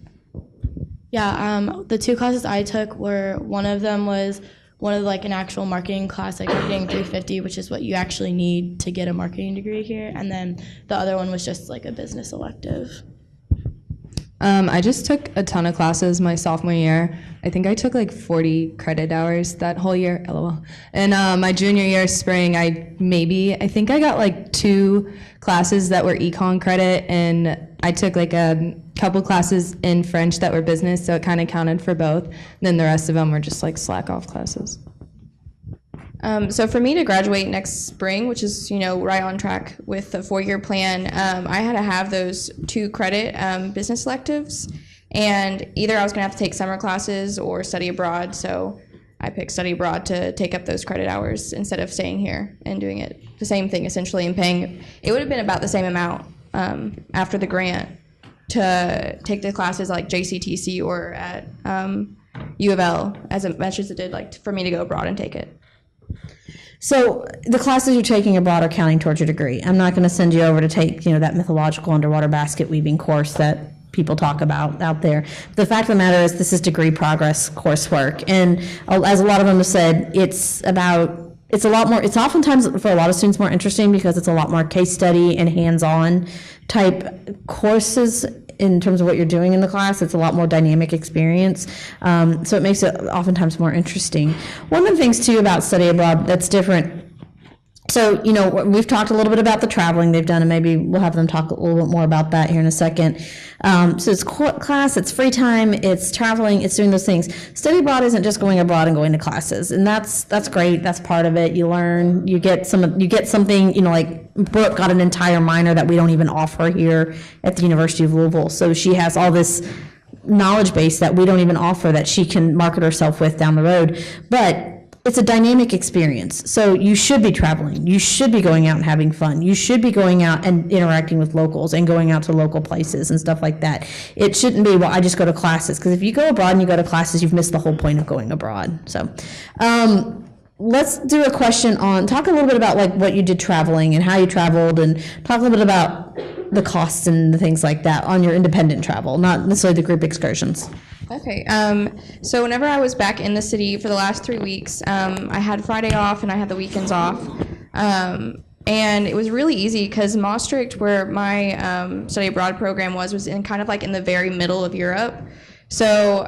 Yeah, the 2 classes I took were, one of them was one of like an actual marketing class, like Marketing 350, which is what you actually need to get a marketing degree here, and then the other one was just like a business elective. I just took a ton of classes my sophomore year. I think I took like 40 credit hours that whole year, LOL. And my junior year, spring, I think I got like 2 classes that were econ credit, and I took like a couple classes in French that were business, so it kind of counted for both. And then the rest of them were just like slack off classes. So for me to graduate next spring, which is, right on track with the 4-year plan, I had to have those 2 credit business electives, and either I was gonna have to take summer classes or study abroad. So I picked study abroad to take up those credit hours instead of staying here and doing it the same thing essentially and paying. It would have been about the same amount after the grant to take the classes like JCTC or at U of L as much as it did like for me to go abroad and take it. So the classes you're taking abroad are counting towards your degree. I'm not going to send you over to take, that mythological underwater basket weaving course that people talk about out there. The fact of the matter is this is degree progress coursework. And as a lot of them have said, it's oftentimes for a lot of students more interesting because it's a lot more case study and hands-on type courses in terms of what you're doing in the class. It's a lot more dynamic experience. So it makes it oftentimes more interesting. One of the things too about study abroad that's different, so, we've talked a little bit about the traveling they've done, and maybe we'll have them talk a little bit more about that here in a second. So it's class, it's free time, it's traveling, it's doing those things. Study abroad isn't just going abroad and going to classes, and that's great. That's part of it. You learn, you get something, like Brooke got an entire minor that we don't even offer here at the University of Louisville. So she has all this knowledge base that we don't even offer that she can market herself with down the road. But it's a dynamic experience. So you should be traveling. You should be going out and having fun. You should be going out and interacting with locals and going out to local places and stuff like that. It shouldn't be, well, I just go to classes. Because if you go abroad and you go to classes, you've missed the whole point of going abroad. So let's do a question on, talk a little bit about like what you did traveling and how you traveled, and talk a little bit about the costs and the things like that on your independent travel, not necessarily the group excursions. Okay, so whenever I was back in the city for the last 3 weeks, I had Friday off and I had the weekends off. And it was really easy because Maastricht, where my study abroad program was in kind of like in the very middle of Europe. So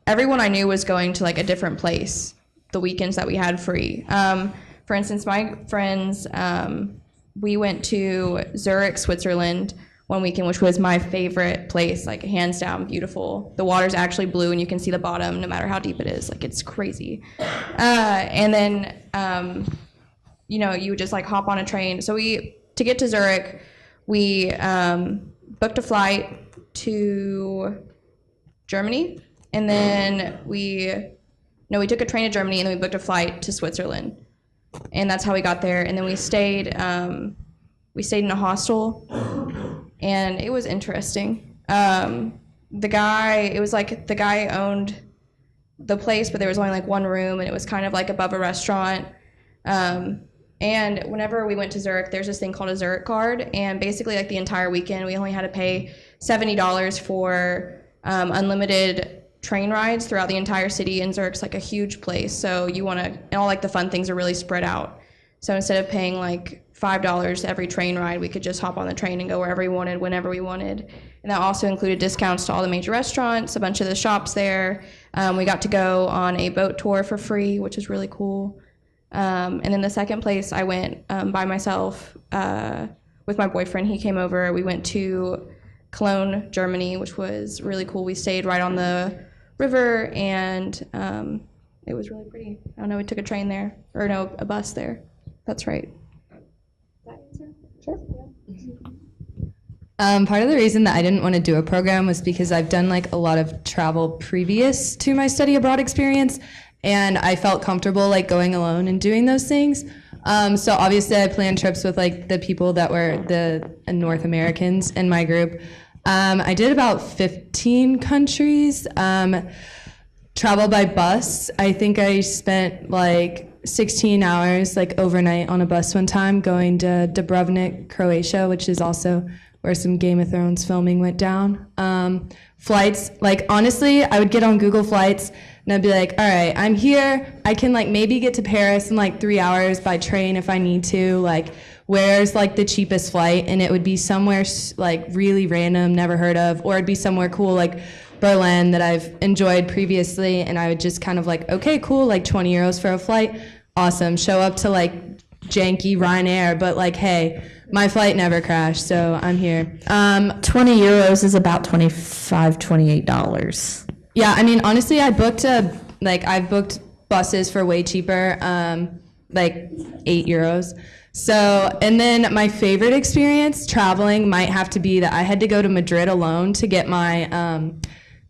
everyone I knew was going to like a different place the weekends that we had free. For instance, my friends, we went to Zurich, Switzerland one weekend, which was my favorite place, like hands down beautiful. The water's actually blue and you can see the bottom no matter how deep it is. Like it's crazy. And then, you would just like hop on a train. So to get to Zurich, we booked a flight to Germany, and then we took a train to Germany, and then we booked a flight to Switzerland, and that's how we got there. And then we stayed in a hostel, and it was interesting. The guy owned the place, but there was only like one room, and it was kind of like above a restaurant. And whenever we went to Zurich, there's this thing called a Zurich card, and basically like the entire weekend, we only had to pay $70 for unlimited train rides throughout the entire city. And Zurich's like a huge place, so and all like the fun things are really spread out. So instead of paying like $5 every train ride, we could just hop on the train and go wherever we wanted, whenever we wanted. And that also included discounts to all the major restaurants, a bunch of the shops there. We got to go on a boat tour for free, which is really cool. And then the second place I went by myself with my boyfriend. He came over. We went to Cologne, Germany, which was really cool. We stayed right on the river, and it was really pretty. I don't know, we took a train there, or no, a bus there. That's right. Sure. Part of the reason that I didn't want to do a program was because I've done like a lot of travel previous to my study abroad experience, and I felt comfortable like going alone and doing those things. So obviously I planned trips with like the people that were the North Americans in my group. I did about 15 countries. Travel by bus, I think I spent like 16 hours like overnight on a bus one time going to Dubrovnik, Croatia, which is also where some Game of Thrones filming went down. Flights, like honestly, I would get on Google Flights and I'd be like, all right, I'm here. I can like maybe get to Paris in like 3 hours by train if I need to. Like, where's like the cheapest flight? And it would be somewhere like really random, never heard of, or it'd be somewhere cool like Berlin that I've enjoyed previously, and I would just kind of like, okay, cool, like 20 euros for a flight, awesome. Show up to like janky Ryanair, but like, hey, my flight never crashed, so I'm here. 20 euros is about $25, $28. Yeah, I mean, honestly, I've booked buses for way cheaper, like 8 euros. So, and then my favorite experience traveling might have to be that I had to go to Madrid alone to get my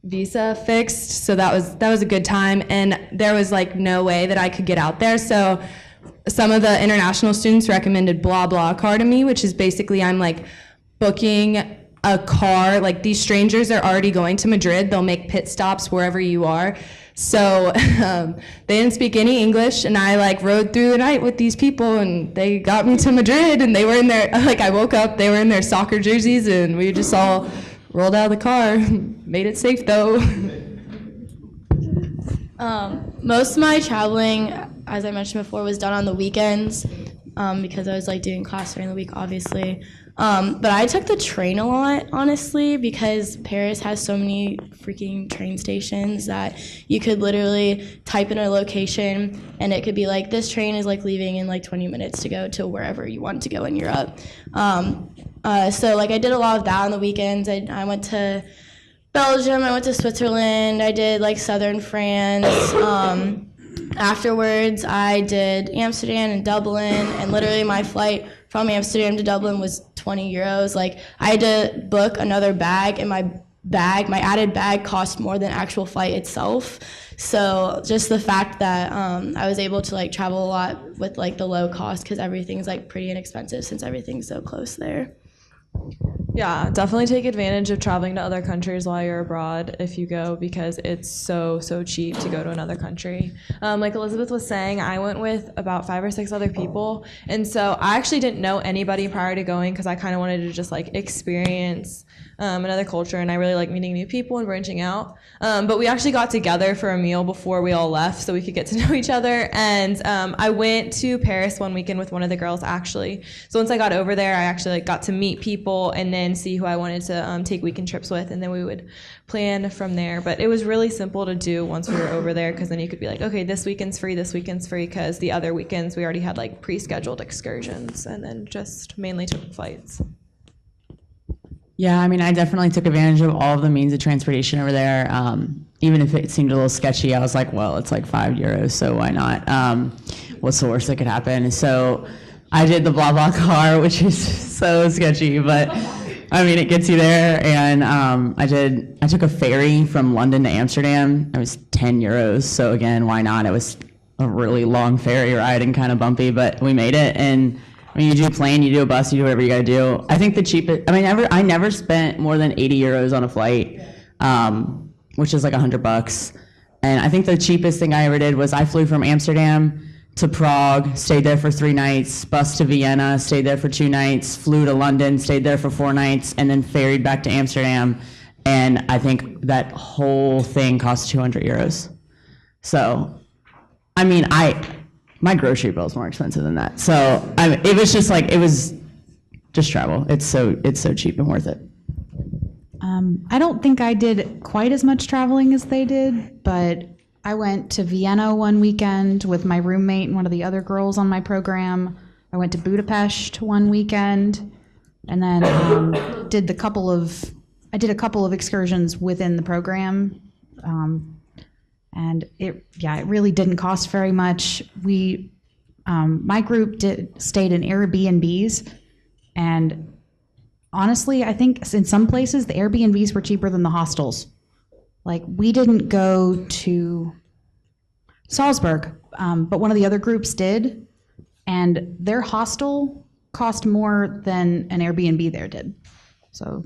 visa fixed. So that was a good time, and there was like no way that I could get out there. So some of the international students recommended BlaBlaCar to me, which is basically I'm like booking a car. Like these strangers are already going to Madrid. They'll make pit stops wherever you are. So they didn't speak any English, and I like rode through the night with these people, and they got me to Madrid, and they were in their, like I woke up, they were in their soccer jerseys, and we just all rolled out of the car. Made it safe though. Most of my traveling, as I mentioned before, was done on the weekends because I was like doing class during the week, obviously. But I took the train a lot, honestly, because Paris has so many freaking train stations that you could literally type in a location and it could be like, this train is like leaving in like 20 minutes to go to wherever you want to go in Europe. So like I did a lot of that on the weekends. I went to Belgium, I went to Switzerland, I did like southern France. Afterwards, I did Amsterdam and Dublin, and literally my flight from Amsterdam to Dublin was 20 euros. Like, I had to book another bag, and my added bag cost more than actual flight itself. So just the fact that I was able to like travel a lot with like the low cost, because everything's like pretty inexpensive since everything's so close there. Yeah, definitely take advantage of traveling to other countries while you're abroad if you go, because it's so cheap to go to another country. Like Elizabeth was saying, I went with about 5 or 6 other people, and so I actually didn't know anybody prior to going because I kind of wanted to just like experience another culture, and I really like meeting new people and branching out. But we actually got together for a meal before we all left so we could get to know each other. And I went to Paris one weekend with one of the girls, actually. So once I got over there, I actually like got to meet people and then see who I wanted to take weekend trips with, and then we would plan from there. But it was really simple to do once we were over there, because then you could be like, okay, this weekend's free, because the other weekends we already had like pre-scheduled excursions, and then just mainly took flights. Yeah, I mean, I definitely took advantage of all of the means of transportation over there. Even if it seemed a little sketchy, I was like, well, it's like 5 euros, so why not? What's the worst that could happen? So I did the BlaBlaCar, which is so sketchy, but I mean, it gets you there. And I took a ferry from London to Amsterdam. It was 10 euros. So again, why not? It was a really long ferry ride and kind of bumpy, but we made it. And I mean, you do a plane, you do a bus, you do whatever you got to do. I think the cheapest, I never spent more than 80 euros on a flight, which is like $100. And I think the cheapest thing I ever did was I flew from Amsterdam to Prague, stayed there for 3 nights, bus to Vienna, stayed there for 2 nights, flew to London, stayed there for 4 nights, and then ferried back to Amsterdam. And I think that whole thing cost 200 euros. So, I mean, my grocery bill is more expensive than that. So it was just like, it was just travel. It's so cheap and worth it. I don't think I did quite as much traveling as they did, but I went to Vienna one weekend with my roommate and one of the other girls on my program. I went to Budapest one weekend, and then did a couple of excursions within the program. And it really didn't cost very much. My group stayed in Airbnbs, and honestly, I think in some places the Airbnbs were cheaper than the hostels. Like, we didn't go to Salzburg, but one of the other groups did, and their hostel cost more than an Airbnb there did. So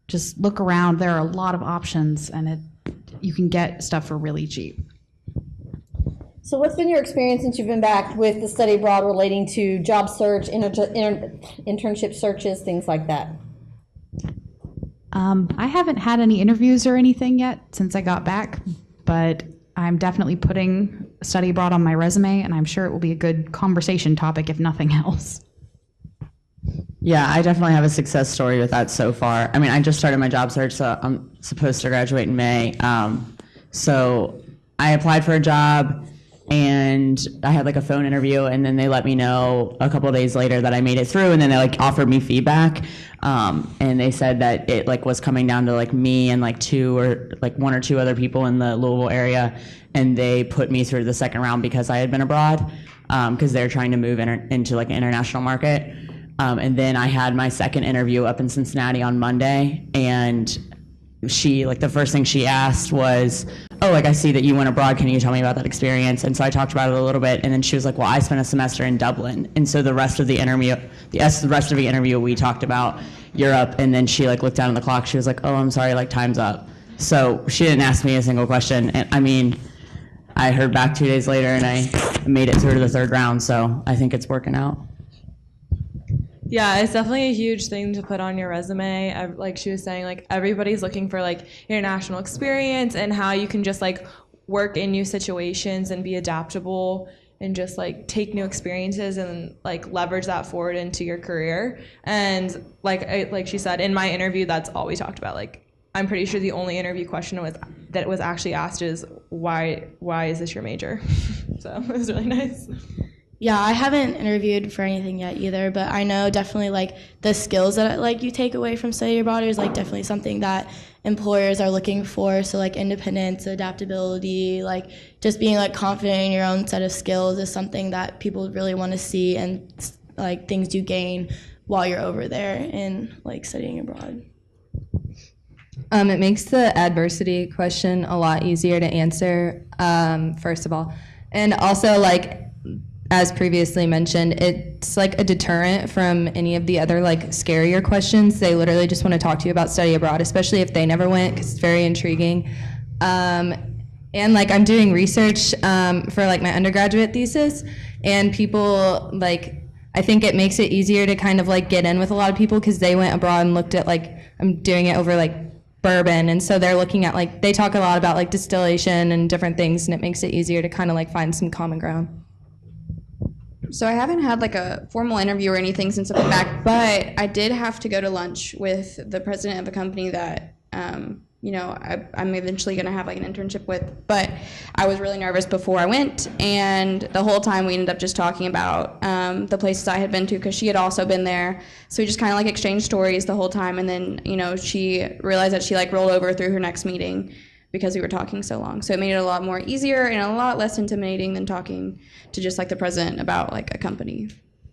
just look around. There are a lot of options, and you can get stuff for really cheap. So what's been your experience since you've been back with the study abroad relating to job search, internship searches, things like that? I haven't had any interviews or anything yet since I got back, but I'm definitely putting study abroad on my resume, and I'm sure it will be a good conversation topic if nothing else. Yeah, I definitely have a success story with that so far. I mean, I just started my job search, so I'm supposed to graduate in May. So I applied for a job, and I had like a phone interview, and then they let me know a couple of days later that I made it through, and then they like offered me feedback, and they said that it like was coming down to like me and like 1 or 2 other people in the Louisville area, and they put me through the second round because I had been abroad, because they're trying to move into like an international market. And then I had my second interview up in Cincinnati on Monday, and she, like, the first thing she asked was, oh, like, I see that you went abroad. Can you tell me about that experience? And so I talked about it a little bit, and then she was like, well, I spent a semester in Dublin. And so the rest of the interview, we talked about Europe, and then she, like, looked down at the clock. She was like, oh, I'm sorry, like, time's up. So she didn't ask me a single question. And I mean, I heard back 2 days later, and I made it through to the third round, so I think it's working out. Yeah, it's definitely a huge thing to put on your resume. Like she was saying, like everybody's looking for like international experience and how you can just like work in new situations and be adaptable and just like take new experiences and like leverage that forward into your career. And like she said, in my interview, that's all we talked about. Like, I'm pretty sure the only interview question that was actually asked is why is this your major? So it was really nice. Yeah, I haven't interviewed for anything yet either, but I know definitely like the skills that like you take away from study abroad is like definitely something that employers are looking for. So like independence, adaptability, like just being like confident in your own set of skills is something that people really want to see, and like things you gain while you're over there and like studying abroad. It makes the adversity question a lot easier to answer, first of all. And also, like, as previously mentioned, it's like a deterrent from any of the other like scarier questions. They literally just want to talk to you about study abroad, especially if they never went, because it's very intriguing. And like I'm doing research for like my undergraduate thesis, and people like, I think it makes it easier to kind of like get in with a lot of people because they went abroad and looked at like, I'm doing it over like bourbon, and so they're looking at like, they talk a lot about like distillation and different things, and it makes it easier to kind of like find some common ground. So I haven't had like a formal interview or anything since I've been back, but I did have to go to lunch with the president of a company that, I'm eventually going to have like an internship with. But I was really nervous before I went, and the whole time we ended up just talking about the places I had been to, because she had also been there. So we just kind of like exchanged stories the whole time, and then she realized that she like rolled over through her next meeting because we were talking so long. So it made it a lot more easier and a lot less intimidating than talking to just like the president about like a company.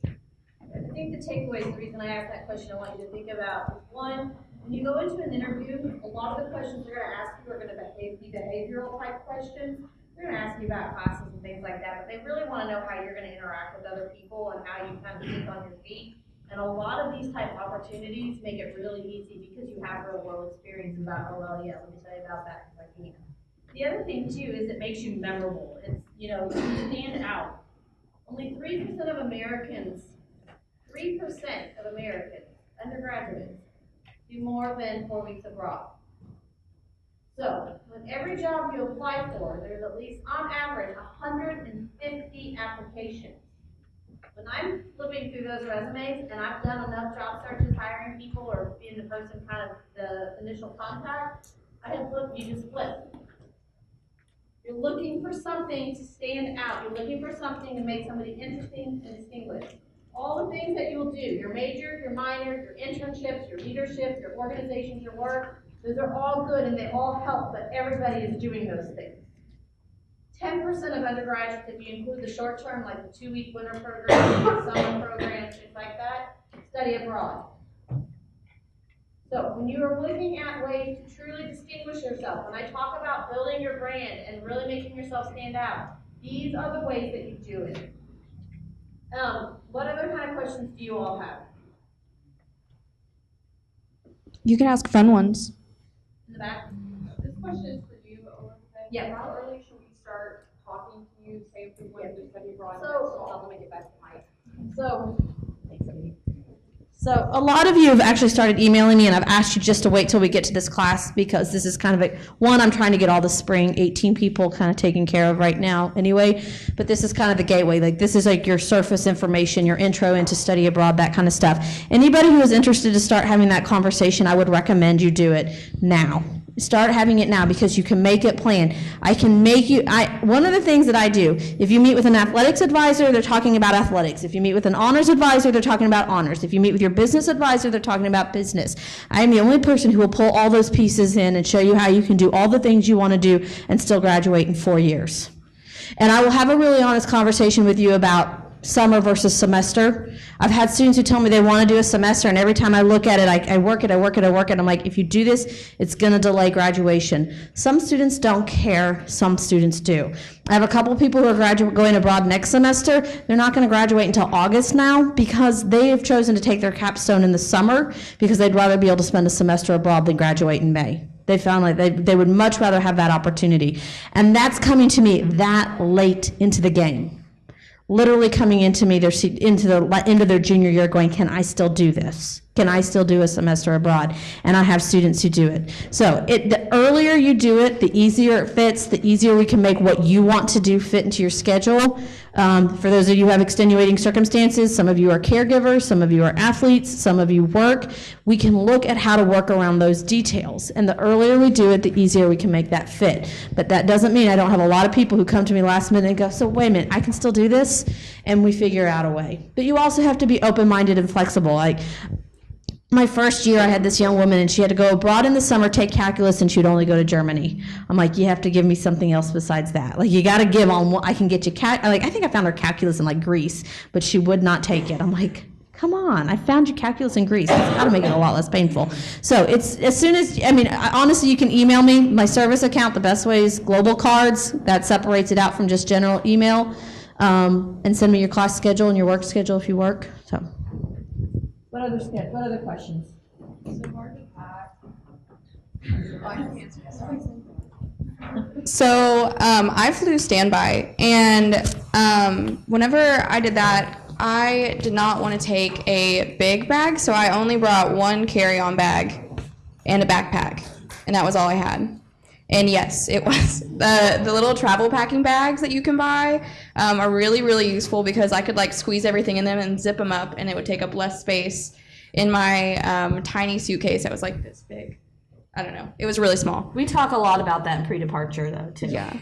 I think the takeaways, the reason I asked that question, I want you to think about is one, when you go into an interview, a lot of the questions they're gonna ask you are gonna be behavioral type questions. They're gonna ask you about classes and things like that, but they really wanna know how you're gonna interact with other people and how you kind of think on your feet. And a lot of these type opportunities make it really easy because you have real world experience about, oh, well, yeah, let me tell you about that because I can. The other thing too is it makes you memorable. It's, you know, you stand out. Only 3% of Americans, undergraduates, do more than 4 weeks abroad. So, with every job you apply for, there's at least, on average, 150 applications. When I'm flipping through those resumes, and I've done enough job searches, hiring people, or being the person kind of the initial contact, I have looked, you just flip. You're looking for something to stand out. You're looking for something to make somebody interesting and distinguished. All the things that you'll do, your major, your minor, your internships, your leadership, your organizations, your work, those are all good and they all help, but everybody is doing those things. 10% of undergraduates, if you include the short term, like the 2-week winter program, summer programs, things like that, study abroad. So when you are looking at ways to truly distinguish yourself, when I talk about building your brand and really making yourself stand out, these are the ways that you do it. What other kind of questions do you all have? You can ask fun ones. In the back? This question is for you, Elizabeth. Yeah. How early should we start talking to you, say if we want to study abroad? So I'll let me get back to Mike. So a lot of you have actually started emailing me, and I've asked you just to wait till we get to this class because this is kind of one, I'm trying to get all the spring 18 people kind of taken care of right now anyway, but this is kind of the gateway. Like this is like your surface information, your intro into study abroad, that kind of stuff. Anybody who is interested to start having that conversation, I would recommend you do it now. Start having it now because you can make it plan. I can make you, one of the things that I do, if you meet with an athletics advisor, they're talking about athletics. If you meet with an honors advisor, they're talking about honors. If you meet with your business advisor, they're talking about business. I am the only person who will pull all those pieces in and show you how you can do all the things you want to do and still graduate in 4 years. And I will have a really honest conversation with you about summer versus semester. I've had students who tell me they want to do a semester, and every time I look at it, I work it. I'm like, if you do this, it's going to delay graduation. Some students don't care. Some students do. I have a couple people who are going abroad next semester. They're not going to graduate until August now because they have chosen to take their capstone in the summer because they'd rather be able to spend a semester abroad than graduate in May. They found like they would much rather have that opportunity. And that's coming to me that late into the game. Literally coming into me, into the end of their junior year going, can I still do this? Can I still do a semester abroad? And I have students who do it. So the earlier you do it, the easier it fits, the easier we can make what you want to do fit into your schedule. For those of you who have extenuating circumstances, some of you are caregivers, some of you are athletes, some of you work, we can look at how to work around those details. And the earlier we do it, the easier we can make that fit. But that doesn't mean I don't have a lot of people who come to me last minute and go, so wait a minute, I can still do this? And we figure out a way. But you also have to be open-minded and flexible. Like, my first year, I had this young woman, and she had to go abroad in the summer, take calculus, and she'd only go to Germany. I'm like, you have to give me something else besides that. Like, you got to give on what I can get you. I think I found her calculus in like Greece, but she would not take it. I'm like, come on, I found you calculus in Greece. It's got to make it a lot less painful. So it's as soon as, honestly, you can email me. My service account, the best way is Global Cards. That separates it out from just general email. And send me your class schedule and your work schedule if you work. So. What other questions? So I flew standby, and whenever I did that, I did not want to take a big bag, so I only brought one carry-on bag and a backpack, and that was all I had. And yes, it was the little travel packing bags that you can buy are really, really useful because I could like squeeze everything in them and zip them up, and it would take up less space in my tiny suitcase that was like this big. I don't know. It was really small. We talk a lot about that in pre-departure though too. Yeah.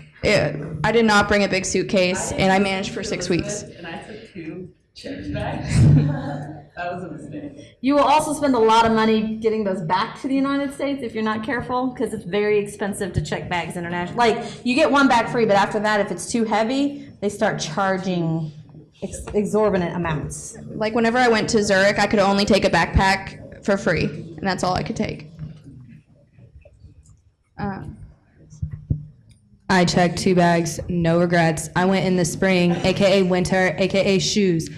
I did not bring a big suitcase, and I managed for 6 weeks. And I took 2 checked bags. That was a mistake. You will also spend a lot of money getting those back to the United States if you're not careful, because it's very expensive to check bags internationally. Like, you get one bag free, but after that, if it's too heavy, they start charging exorbitant amounts. Like whenever I went to Zurich, I could only take a backpack for free, and that's all I could take. I checked 2 bags, no regrets. I went in the spring, aka winter, aka shoes.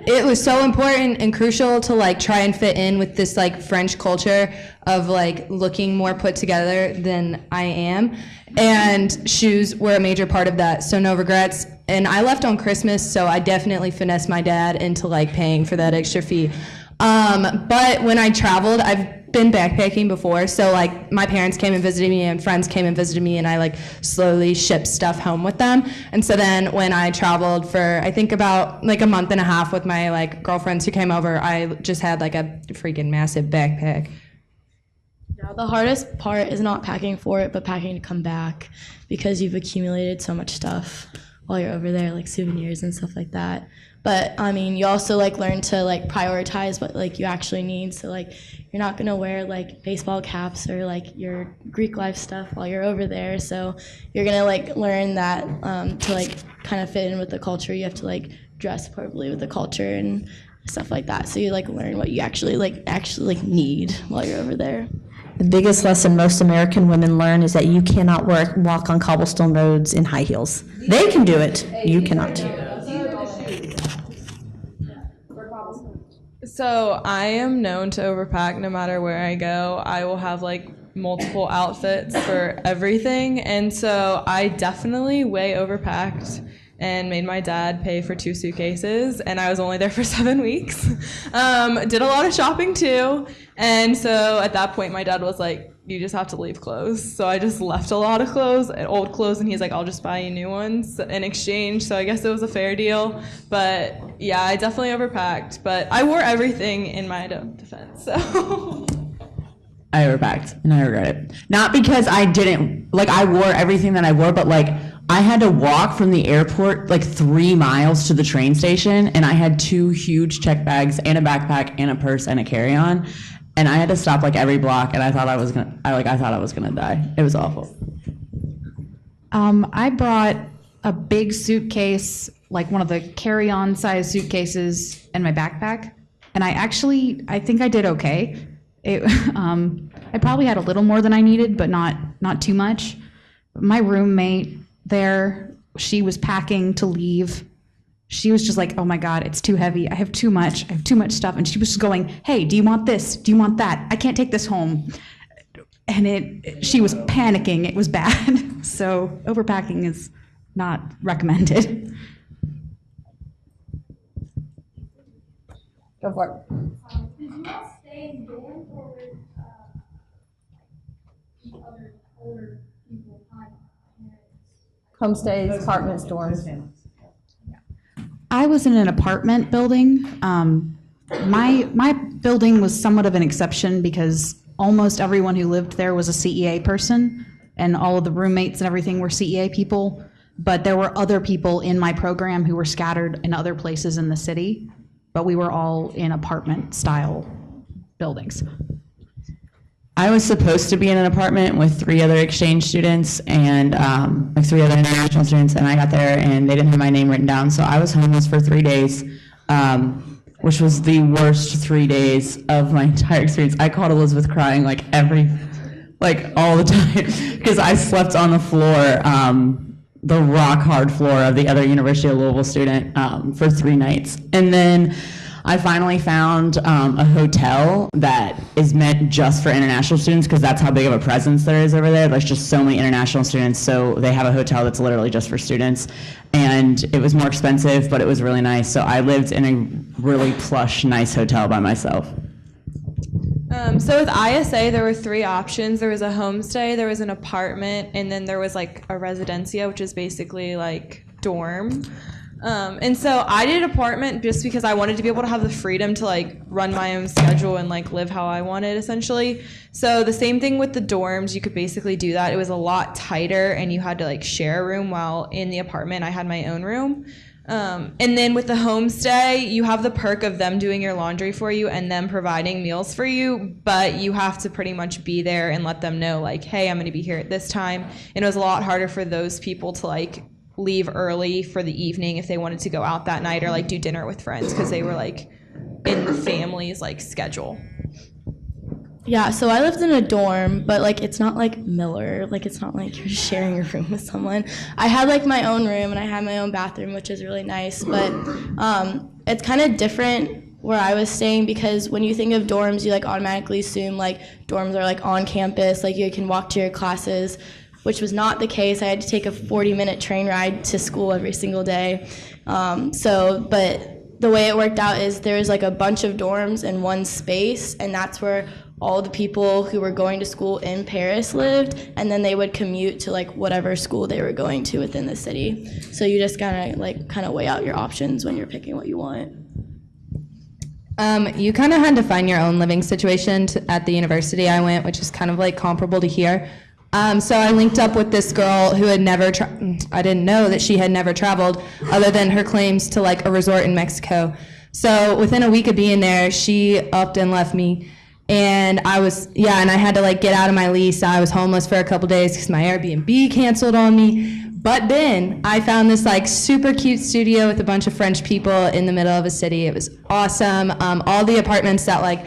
It was so important and crucial to like try and fit in with this like French culture of like looking more put together than I am. And shoes were a major part of that, so no regrets. And I left on Christmas, so I definitely finessed my dad into like paying for that extra fee. But when I traveled, I've been backpacking before, so like my parents came and visited me and friends came and visited me, and I like slowly shipped stuff home with them. And so then when I traveled for I think about like a month and a half with my like girlfriends who came over, I just had like a freaking massive backpack. Yeah, the hardest part is not packing for it, but packing to come back, because you've accumulated so much stuff while you're over there, like souvenirs and stuff like that. But I mean, you also like learn to like prioritize what like you actually need. So like you're not gonna wear like baseball caps or like your Greek life stuff while you're over there. So you're gonna like learn that to like kind of fit in with the culture. You have to like dress appropriately with the culture and stuff like that. So you like learn what you actually need while you're over there. The biggest lesson most American women learn is that you cannot walk on cobblestone roads in high heels. They can do it, you cannot. So I am known to overpack no matter where I go. I will have like multiple outfits for everything, and so I definitely way overpacked and made my dad pay for 2 suitcases, and I was only there for 7 weeks. Did a lot of shopping too, and so at that point my dad was like, you just have to leave clothes. So I just left a lot of clothes, old clothes, and he's like, I'll just buy you new ones in exchange. So I guess it was a fair deal. But yeah, I definitely overpacked. But I wore everything in my defense, so. I overpacked, and I regret it. Not because I didn't, like I wore everything that I wore, but like I had to walk from the airport like 3 miles to the train station, and I had 2 huge check bags and a backpack and a purse and a carry-on. And I had to stop like every block, and I thought I was gonna die. It was awful. I brought a big suitcase, like one of the carry-on size suitcases, in my backpack, and I think I did okay. I probably had a little more than I needed, but not too much. My roommate there, she was packing to leave. She was just like, oh my God, it's too heavy. I have too much stuff. And she was just going, hey, do you want this? Do you want that? I can't take this home. And she was panicking. It was bad. So overpacking is not recommended. Go for it. Did you all stay in dorms or with other older people, Homestays, apartments, dorms. I was in an apartment building. My building was somewhat of an exception because almost everyone who lived there was a CEA person, and all of the roommates and everything were CEA people. But there were other people in my program who were scattered in other places in the city, but we were all in apartment-style buildings. I was supposed to be in an apartment with 3 other exchange students and like 3 other international students, and I got there and they didn't have my name written down, so I was homeless for 3 days, which was the worst 3 days of my entire experience. I called Elizabeth crying like all the time because I slept on the floor, the rock hard floor of the other University of Louisville student for 3 nights. And then I finally found a hotel that is meant just for international students because that's how big of a presence there is over there. There's just so many international students, so they have a hotel that's literally just for students. And it was more expensive, but it was really nice. So I lived in a really plush, nice hotel by myself. So with ISA, there were 3 options. There was a homestay, there was an apartment, and then there was like a residencia, which is basically like dorm. And so I did apartment just because I wanted to be able to have the freedom to like run my own schedule and like live how I wanted essentially. So the same thing with the dorms, you could basically do that. It was a lot tighter and you had to like share a room, while in the apartment I had my own room. And then with the homestay, you have the perk of them doing your laundry for you and them providing meals for you, but you have to pretty much be there and let them know like, hey, I'm going to be here at this time. And it was a lot harder for those people to like leave early for the evening if they wanted to go out that night or like do dinner with friends because they were like in the family's like schedule. Yeah, so I lived in a dorm, but like it's not like Miller, like it's not like you're sharing a room with someone. I had like my own room and I had my own bathroom, which is really nice, but it's kind of different where I was staying because when you think of dorms, you like automatically assume like dorms are like on campus, like you can walk to your classes, which was not the case. I had to take a 40-minute train ride to school every single day. But the way it worked out is there was like a bunch of dorms in one space, and that's where all the people who were going to school in Paris lived, and then they would commute to like whatever school they were going to within the city. So you just kind of weigh out your options when you're picking what you want. You kind of had to find your own living situation at the university I went, which is kind of like comparable to here. So I linked up with this girl who had never, I didn't know that she had never traveled other than her claims to like a resort in Mexico. So within a week of being there, she upped and left me. And I had to like get out of my lease. I was homeless for a couple days because my Airbnb canceled on me. But then I found this like super cute studio with a bunch of French people in the middle of a city. It was awesome. All the apartments that like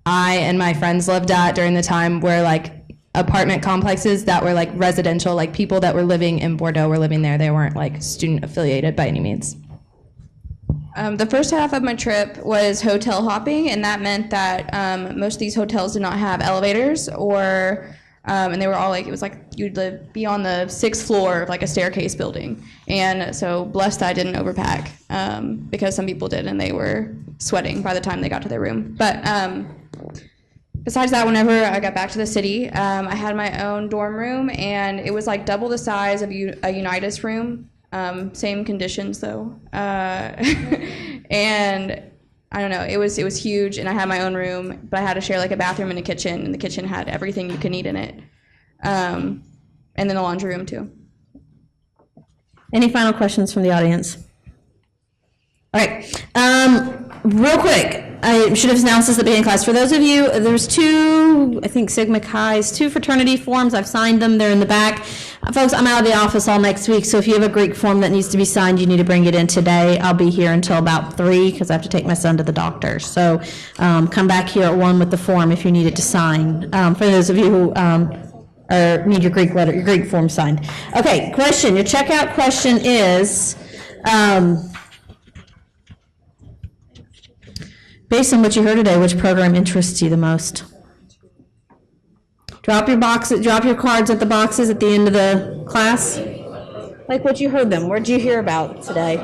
I and my friends lived at during the time were like apartment complexes that were like residential, like people that were living in Bordeaux were living there. They weren't like student affiliated by any means. The first half of my trip was hotel hopping, and that meant that most of these hotels did not have elevators or and they were all like, it was like you'd be on the 6th floor of like a staircase building. And so blessed I didn't overpack because some people did and they were sweating by the time they got to their room. But besides that, whenever I got back to the city, I had my own dorm room, and it was like double the size of a Unitas room. Same conditions though. And I don't know, it was huge, and I had my own room, but I had to share like a bathroom and a kitchen, and the kitchen had everything you could need in it. And then the laundry room too. Any final questions from the audience? All right, real quick, I should have announced this at the beginning of class. For those of you, there's 2, I think Sigma Chi's, 2 fraternity forms. I've signed them, they're in the back. Folks, I'm out of the office all next week, so if you have a Greek form that needs to be signed, you need to bring it in today. I'll be here until about 3 because I have to take my son to the doctor. So come back here at 1 with the form if you need it to sign. For those of you who need your Greek form signed. Okay, question, your checkout question is, based on what you heard today, which program interests you the most? Drop your cards at the boxes at the end of the class. Like what you heard them. What did you hear about today?